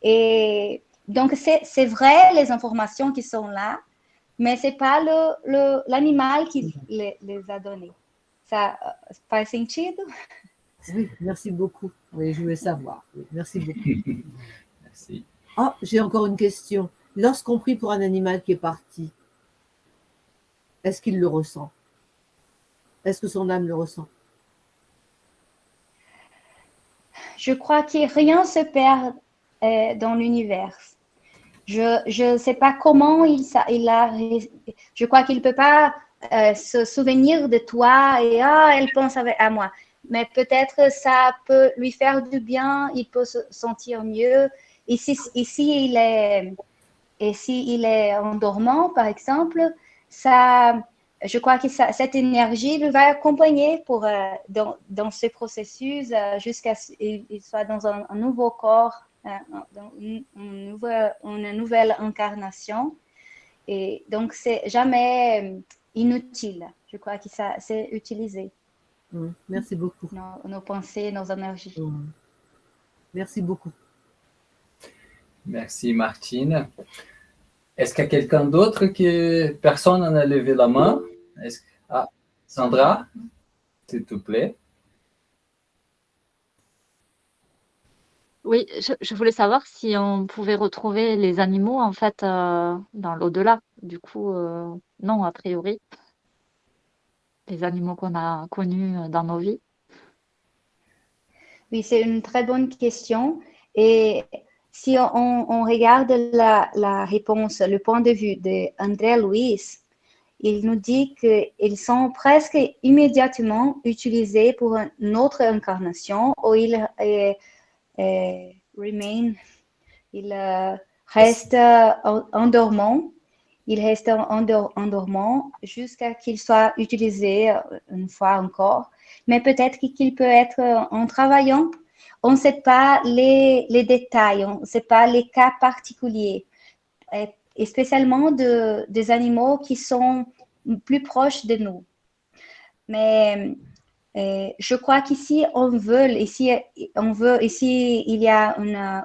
Et donc, c'est vrai les informations qui sont là, mais ce n'est pas l'animal qui les a données. Ça fait sentido? Oui, merci beaucoup. Oui, je voulais savoir. Oui, merci beaucoup. Merci. Ah, j'ai encore une question. Lorsqu'on prie pour un animal qui est parti, est-ce qu'il le ressent? Est-ce que son âme le ressent? Je crois que rien se perd dans l'univers. Je ne sais pas comment je crois qu'il ne peut pas se souvenir de toi et elle pense à moi. Mais peut-être ça peut lui faire du bien, il peut se sentir mieux. Et si il est en dormant, par exemple, je crois que cette énergie le va accompagner dans ce processus jusqu'à ce qu'il soit dans un nouveau corps, dans une nouvelle incarnation. Et donc, c'est jamais inutile. Je crois que c'est utilisé. Merci beaucoup. Nos pensées, nos énergies. Merci beaucoup. Merci, Martine. Est-ce qu'il y a quelqu'un d'autre personne n'a levé la main? Sandra, s'il te plaît. Oui, je voulais savoir si on pouvait retrouver les animaux, en fait, dans l'au-delà. Du coup, non, a priori. Les animaux qu'on a connus dans nos vies. Oui, c'est une très bonne question. Et si on regarde la réponse, le point de vue d'André Luiz, il nous dit qu'ils sont presque immédiatement utilisés pour une autre incarnation où ils restent endormants. Il reste endormant jusqu'à qu'il soit utilisé une fois encore. Mais peut-être qu'il peut être en travaillant. On ne sait pas les détails, on ne sait pas les cas particuliers, et spécialement des animaux qui sont plus proches de nous. Mais je crois qu'ici, ici il y a une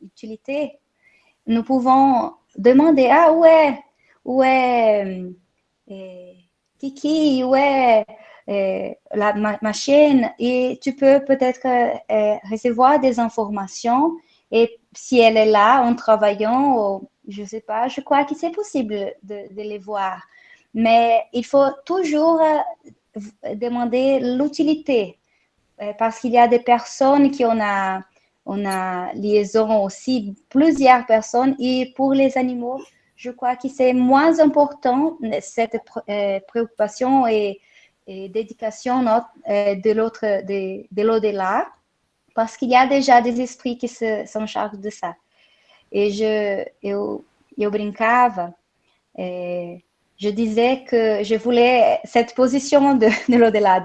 utilité. Nous pouvons demander, où est Kiki, où est ma chaîne, et tu peux peut-être recevoir des informations, et si elle est là en travaillant, je ne sais pas, je crois que c'est possible de les voir. Mais il faut toujours demander l'utilité, parce qu'il y a des personnes qui on a liaison aussi, plusieurs personnes, et pour les animaux, je crois que c'est moins important cette préoccupation et dédication de l'au-delà, parce qu'il y a déjà des esprits qui s'en chargent de ça. Et eu brincava, je disais que je voulais cette position de l'au-delà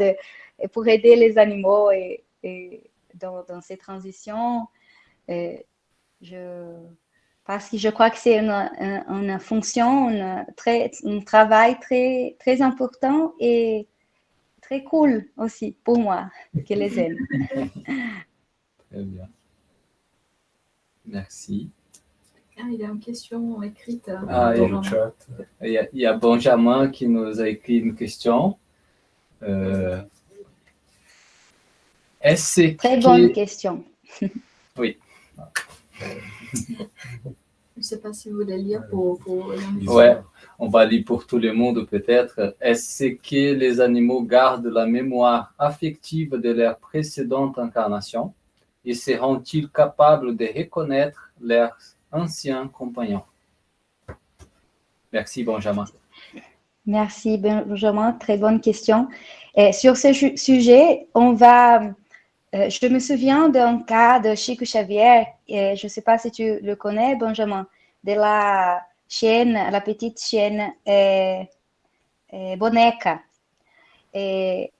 pour aider les animaux et dans ces transitions. Parce que je crois que c'est une fonction, un travail très, très important et très cool aussi pour moi, que les aime. Très bien. Merci. Il y a une question écrite. Dans le chat. Il y a Benjamin qui nous a écrit une question. Très bonne question. Oui. Je ne sais pas si vous voulez lire pour Ouais, on va lire pour tout le monde peut-être. Est-ce que les animaux gardent la mémoire affective de leur précédente incarnation et seront-ils capables de reconnaître leurs anciens compagnons? Merci Benjamin. Merci Benjamin, très bonne question. Et sur ce sujet, je me souviens d'un cas de Chico Xavier, et je ne sais pas si tu le connais, Benjamin, de la chienne, la petite chienne Boneca. Et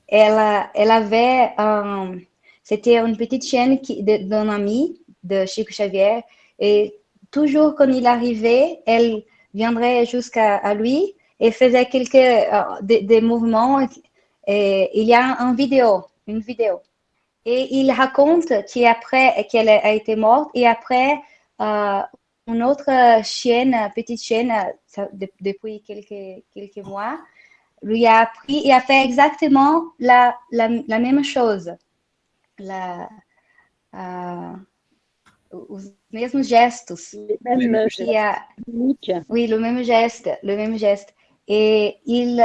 elle avait, c'était une petite chienne d'un ami de Chico Xavier, et toujours quand il arrivait, elle viendrait jusqu'à lui et faisait des mouvements. Et il y a une vidéo. Et il raconte qu'elle a été morte et après, une autre petite chienne, depuis quelques mois, lui a appris et a fait exactement la même chose. Os mesmos gestos. Oui, le même geste. Et il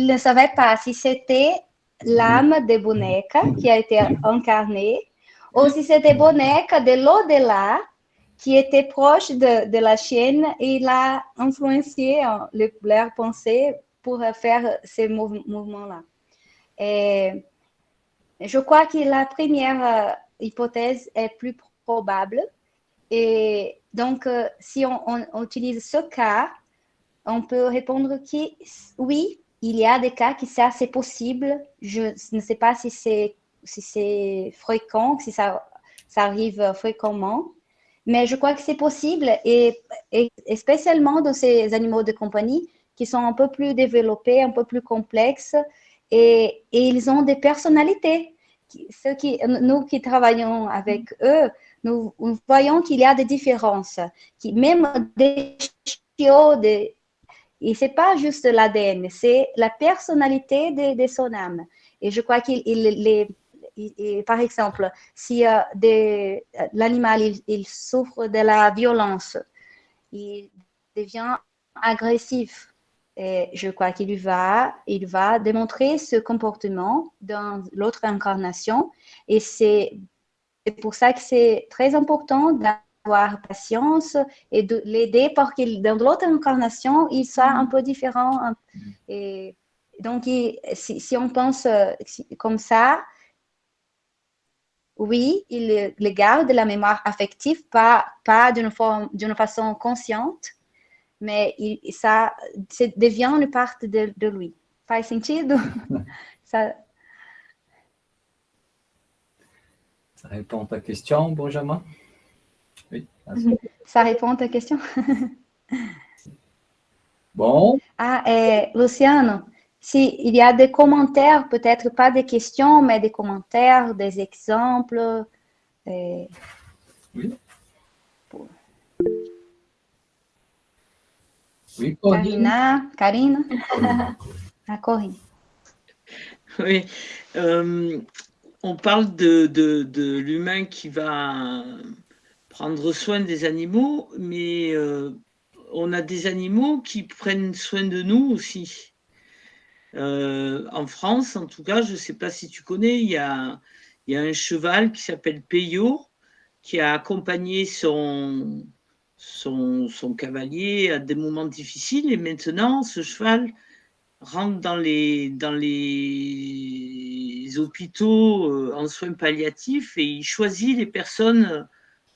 ne savait pas si c'était l'âme de Boneca qui a été incarnée ou si c'était Boneca de l'au-delà qui était proche de la chienne et l'a influencé leur pensée pour faire ces mouvements-là. Et je crois que la première hypothèse est plus probable. Et donc, si on utilise ce cas, on peut répondre que oui, il y a des cas qui c'est possible. Je ne sais pas si c'est fréquent, si ça arrive fréquemment, mais je crois que c'est possible et spécialement dans ces animaux de compagnie qui sont un peu plus développés, un peu plus complexes et ils ont des personnalités. Nous qui travaillons avec eux, nous voyons qu'il y a des différences, même des chiots, et ce n'est pas juste l'ADN, c'est la personnalité de son âme. Et je crois par exemple, si l'animal il souffre de la violence, il devient agressif. Et je crois qu'il va démontrer ce comportement dans l'autre incarnation. Et c'est pour ça que c'est très important d'avoir patience et de l'aider pour qu'il, dans l'autre incarnation, il soit un peu différent. Et donc, si on pense comme ça, oui, il garde la mémoire affective, pas d'une façon consciente, mais ça devient une partie de lui. Faz sentido? Ça répond à ta question, Benjamin? Oui. Ça répond à ta question? Bon. Luciano, s'il y a des commentaires, peut-être pas des questions, mais des commentaires, des exemples. Oui. Oui, Karina. Corinne. Oui. On parle de l'humain qui va prendre soin des animaux, mais on a des animaux qui prennent soin de nous aussi. En France, en tout cas, je ne sais pas si tu connais, il y a un cheval qui s'appelle Peyo, qui a accompagné son cavalier à des moments difficiles, et maintenant, ce cheval rentre dans les hôpitaux en soins palliatifs et il choisit les personnes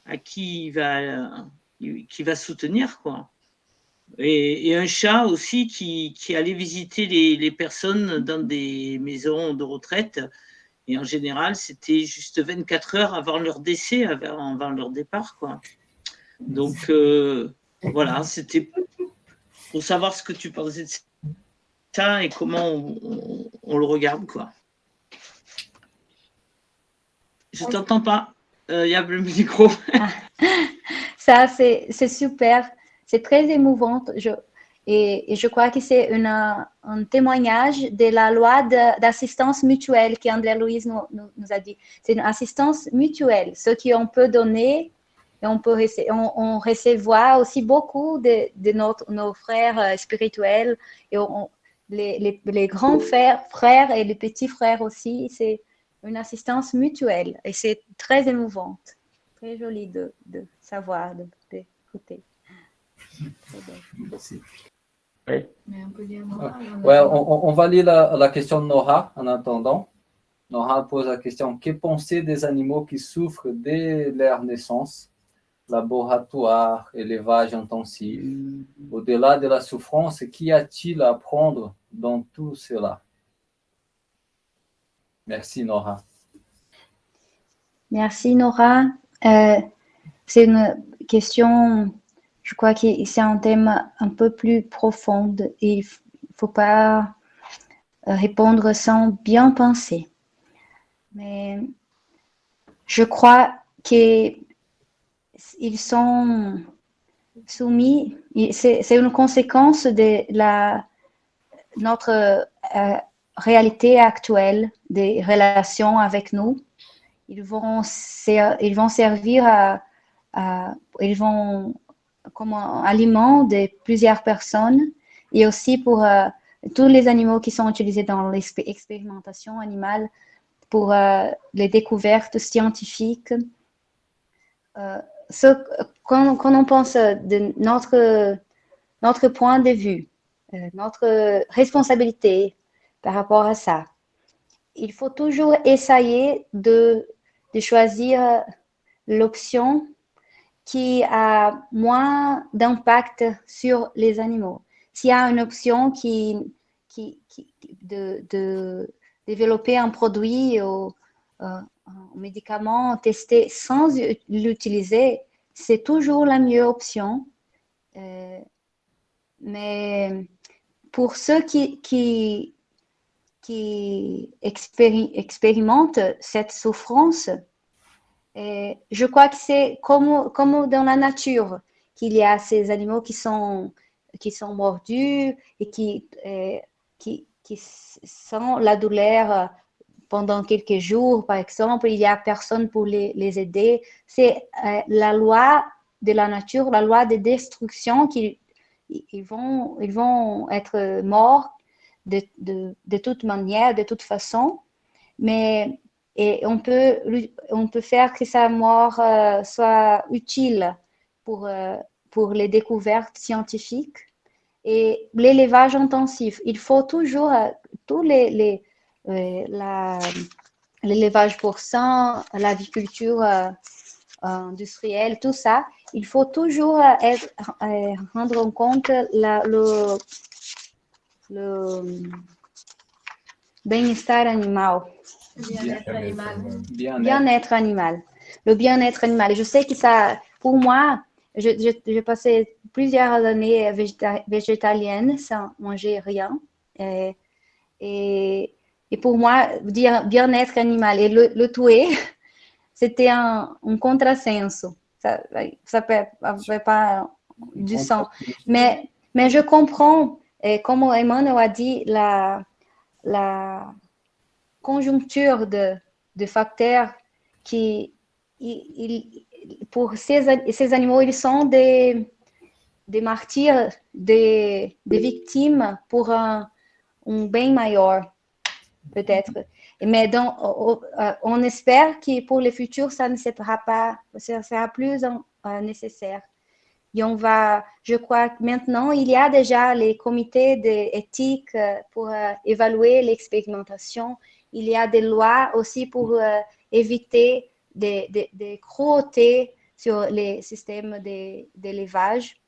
à qui il va soutenir, quoi. Et un chat aussi qui allait visiter les personnes dans des maisons de retraite. Et en général, c'était juste 24 heures avant leur décès, avant leur départ, quoi. Donc, voilà, c'était pour savoir ce que tu pensais de ça et comment on le regarde, quoi. Je t'entends pas. Il y a le micro. Ça, c'est super. C'est très émouvant. Et je crois que c'est un témoignage de la loi d'assistance mutuelle qu'André Louise nous a dit. C'est une assistance mutuelle. Ce qu'on peut donner, et on recevoir aussi beaucoup de nos frères spirituels et les grands frères et les petits frères aussi. C'est une assistance mutuelle et c'est très émouvant. Très joli de savoir, d'écouter. Merci. Mais on peut lire Nora. Ouais, on va lire la question de Nora en attendant. Nora pose la question: que penser des animaux qui souffrent dès leur naissance, laboratoire, élevage intensif? Au-delà de la souffrance, qu'y a-t-il à apprendre dans tout cela? Merci Nora. Merci Nora. C'est une question, je crois que c'est un thème un peu plus profond et il ne faut pas répondre sans bien penser. Mais je crois qu'ils sont soumis, c'est une conséquence de notre réalité actuelle des relations avec nous. Ils vont servir ils vont comme un aliment de plusieurs personnes et aussi pour tous les animaux qui sont utilisés dans l'expérimentation animale pour les découvertes scientifiques. Quand on pense de notre point de vue, notre responsabilité par rapport à ça, il faut toujours essayer de choisir l'option qui a moins d'impact sur les animaux. S'il y a une option de développer un produit ou un médicament testé sans l'utiliser, c'est toujours la meilleure option. Mais pour ceux qui expérimentent cette souffrance, je crois que c'est comme dans la nature, qu'il y a ces animaux qui sont mordus et qui sentent la douleur pendant quelques jours, par exemple. Il n'y a personne pour les aider. C'est la loi de la nature, la loi de destruction qu'ils vont être morts de toute manière, de toute façon. Mais on peut faire que sa mort soit utile pour les découvertes scientifiques. Et l'élevage intensif, il faut toujours l'élevage porcin, l'aviculture industrielle, tout ça, il faut toujours rendre en compte le bien-estar animal. Bien-être animal. Le bien-être animal. Et je sais que ça, pour moi, j'ai passé plusieurs années végétalienne sans manger rien. Et pour moi, dire bien-être animal et le tuer, c'était un contresens. Ça n'avait pas du sens. Mais je comprends, comme Emmanuel a dit, la conjoncture de facteurs qui, pour ces animaux, ils sont des martyrs, des victimes pour un bien meilleur, peut-être. Mais on espère que pour le futur, ça ne sera plus nécessaire. Et je crois que maintenant, il y a déjà les comités d'éthique pour évaluer l'expérimentation. Il y a des lois aussi pour éviter des cruautés sur les systèmes d'élevage.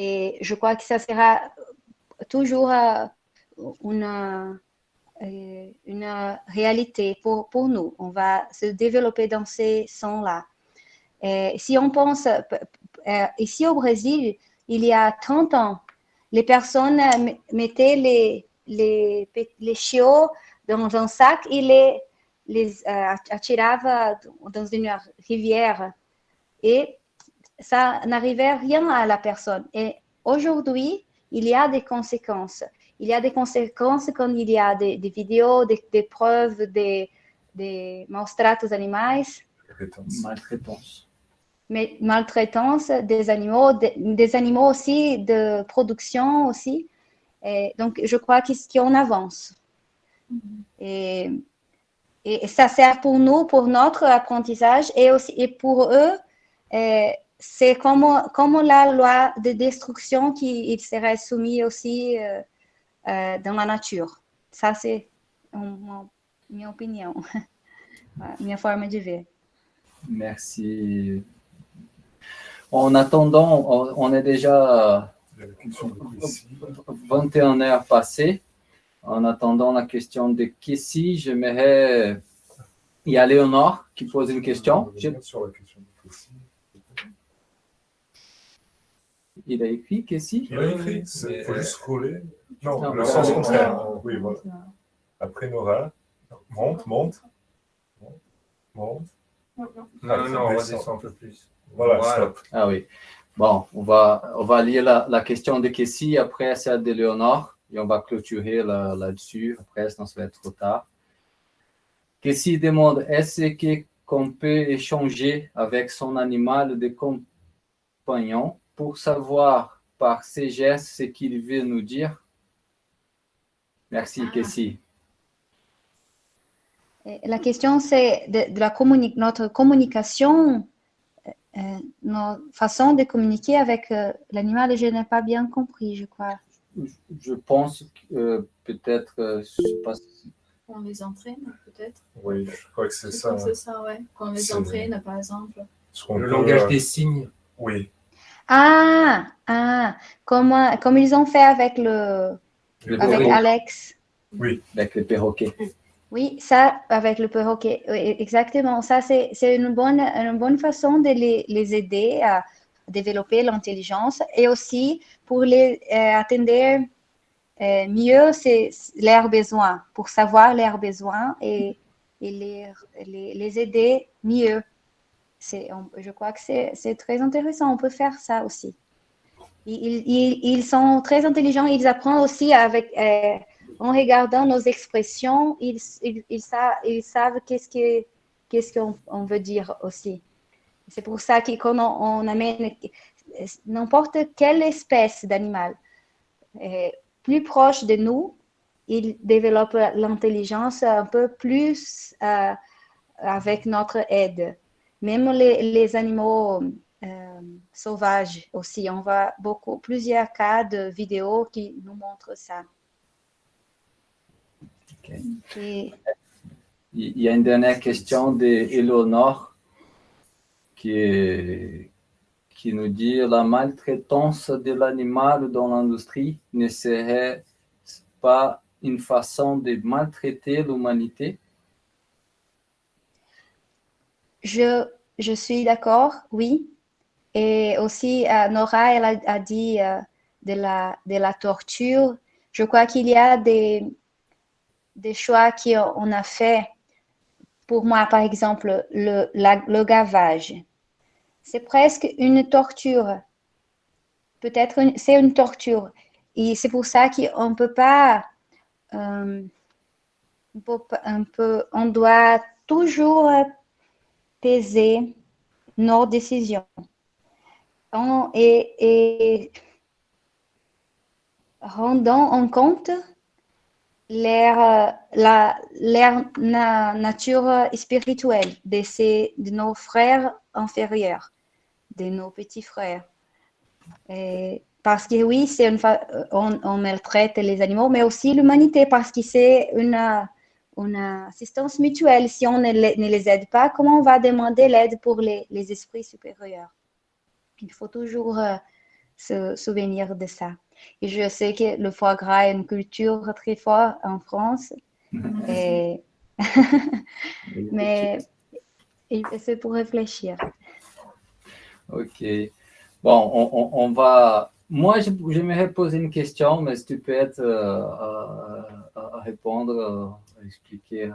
Et je crois que ça sera toujours une réalité pour nous. On va se développer dans ces sons-là. Si on pense, ici au Brésil, il y a 30 ans, les personnes mettaient les chiots dans un sac et les attiraient dans une rivière. Et ça n'arrivait rien à la personne. Et aujourd'hui, il y a des conséquences. Il y a des conséquences quand il y a des vidéos, des preuves, des maus-tratos animais. Maltraitance. Mais maltraitance des animaux aussi, de production aussi. Et donc, je crois qu'on avance. Et ça sert pour nous, pour notre apprentissage, et pour eux, c'est comme la loi de destruction qu'ils seraient soumis aussi dans la nature. Ça, c'est ma opinion, ma forme de ver. Merci. En attendant, on est déjà 21 heures passées. En attendant la question de Kessie, j'aimerais... Il y a Léonore qui pose une question. Sur la question de Kessie. Il a écrit, Kessie? Il a écrit, il faut juste scroller. Non, le sens contraire. Oui, voilà. Après Nora, monte. Non, on redescend un peu plus. Voilà, stop. Ah oui. Bon, on va lire la question de Kessie, après celle de Léonore, et on va clôturer là-dessus. Après, sinon ça va être trop tard. Kessie demande, est-ce qu'on peut échanger avec son animal de compagnon pour savoir par ses gestes ce qu'il veut nous dire? Merci, Kessie. La question, c'est de notre communication, notre façon de communiquer avec l'animal. Je n'ai pas bien compris, je crois. Je pense que peut-être, je sais pas si... On les entraîne, peut-être. Oui, je crois que c'est ça. C'est ça, ouais. Quand on les entraîne, par exemple. Le langage des signes. Oui. Comme ils ont fait avec avec Alex. Oui. Avec le perroquet. Oui, ça, avec le perroquet. Oui, exactement. Ça, c'est une bonne façon de les aider à développer l'intelligence et aussi pour les atteindre mieux leurs besoins, pour savoir leurs besoins et les aider mieux. Je crois que c'est très intéressant. On peut faire ça aussi. Ils sont très intelligents. Ils apprennent aussi en regardant nos expressions. Ils savent qu'est-ce qu'on veut dire aussi. C'est pour ça que quand on amène n'importe quelle espèce d'animal plus proche de nous, ils développent l'intelligence un peu plus avec notre aide. Même les animaux sauvages aussi. On voit plusieurs cas de vidéos qui nous montrent ça. Okay. Il y a une dernière question d'Éléonore qui nous dit la maltraitance de l'animal dans l'industrie ne serait pas une façon de maltraiter l'humanité? Je suis d'accord, oui. Et aussi, Nora, elle a dit de la torture. Je crois qu'il y a des choix qu'on a fait. Pour moi, par exemple, le gavage. C'est presque une torture. Peut-être c'est une torture. Et c'est pour ça qu'on ne peut pas... on doit toujours peser nos décisions. Et rendant en compte leur nature spirituelle de nos frères inférieurs, de nos petits frères. Parce que oui, on maltraite les animaux, mais aussi l'humanité, parce que c'est une assistance mutuelle. Si on ne les aide pas, comment on va demander l'aide pour les esprits supérieurs? Il faut toujours se souvenir de ça. Et je sais que le foie gras est une culture très forte en France. Et mais c'est pour réfléchir. Ok. Bon, on va... Moi, j'aimerais poser une question, mais si tu peux être à répondre, à expliquer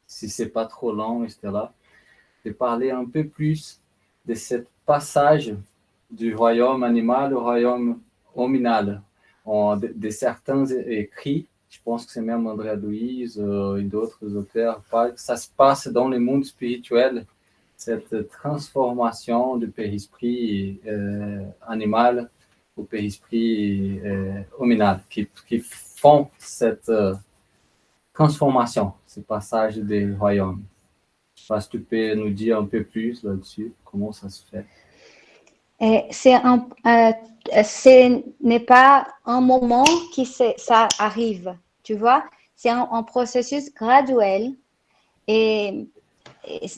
si c'est pas trop long, etc. De parler un peu plus de ce passage du royaume animal au royaume hominal. De certains écrits, je pense que c'est même André Louise et d'autres auteurs, parlent que ça se passe dans le monde spirituel, cette transformation du périsprit animal au périsprit hominal, qui font cette transformation, ce passage des royaumes. Je ne sais pas si tu peux nous dire un peu plus là-dessus, comment ça se fait. Ce n'est pas un moment que ça arrive, tu vois, c'est un processus graduel et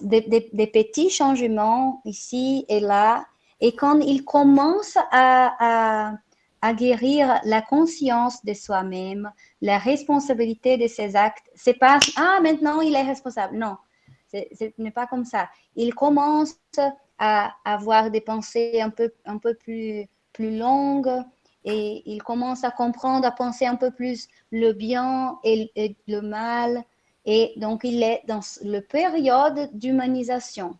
des petits changements ici et là. Et quand il commence à guérir la conscience de soi-même, la responsabilité de ses actes, c'est pas « Ah, maintenant il est responsable ». Non, ce n'est pas comme ça. Il commence à avoir des pensées un peu plus longues et il commence à comprendre, à penser un peu plus le bien et le mal. Et donc, il est dans la période d'humanisation.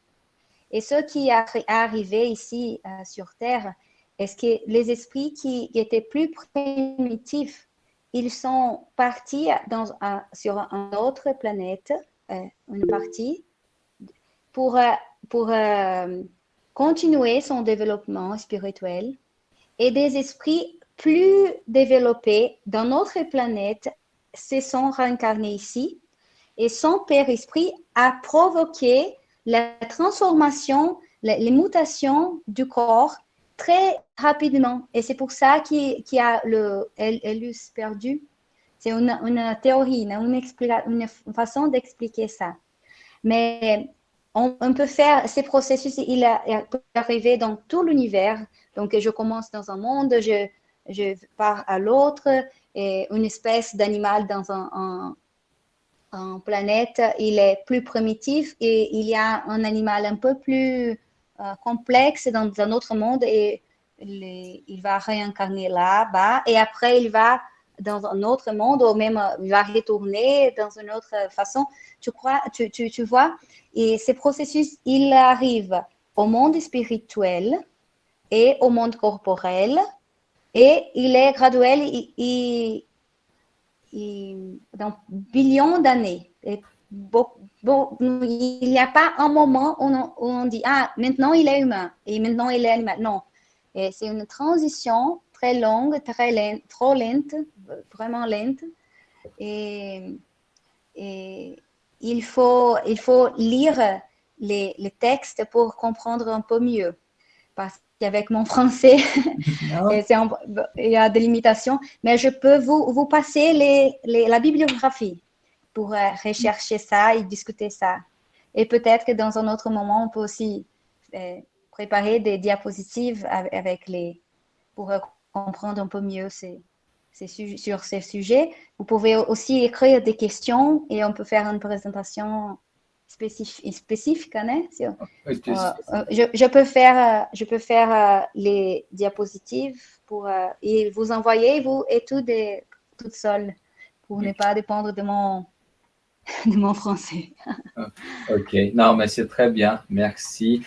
Et ce qui est arrivé ici sur Terre, est-ce que les esprits qui étaient plus primitifs, ils sont partis sur une autre planète, une partie, pour continuer son développement spirituel. Et des esprits plus développés dans notre planète se sont réincarnés ici. Et son père-esprit a provoqué la transformation, les mutations du corps très rapidement. Et c'est pour ça qu'il y a le l'us perdu. C'est une théorie, une façon d'expliquer ça. Mais on peut faire ces processus, il peut arriver dans tout l'univers. Donc, je commence dans un monde, je pars à l'autre, et une espèce d'animal dans un planète, il est plus primitif et il y a un animal un peu plus complexe dans un autre monde et il va réincarner là-bas et après il va dans un autre monde ou même il va retourner dans une autre façon. Tu vois, et ces processus, il arrive au monde spirituel et au monde corporel et il est graduel, dans billions d'années. Il n'y a pas un moment où on dit « Ah, maintenant il est humain et maintenant il est animal ». Non, c'est une transition très longue, trop lente, vraiment lente. Et il faut lire les textes pour comprendre un peu mieux. Parce qu'avec mon français, il y a des limitations, mais je peux vous passer la bibliographie pour rechercher ça et discuter ça. Et peut-être que dans un autre moment, on peut aussi préparer des diapositives pour comprendre un peu mieux sur ces sujets. Vous pouvez aussi écrire des questions et on peut faire une présentation spécifique, hein, je peux faire les diapositives et vous envoyer toute seule pour ne pas dépendre de mon français. Ok, non, mais c'est très bien, merci.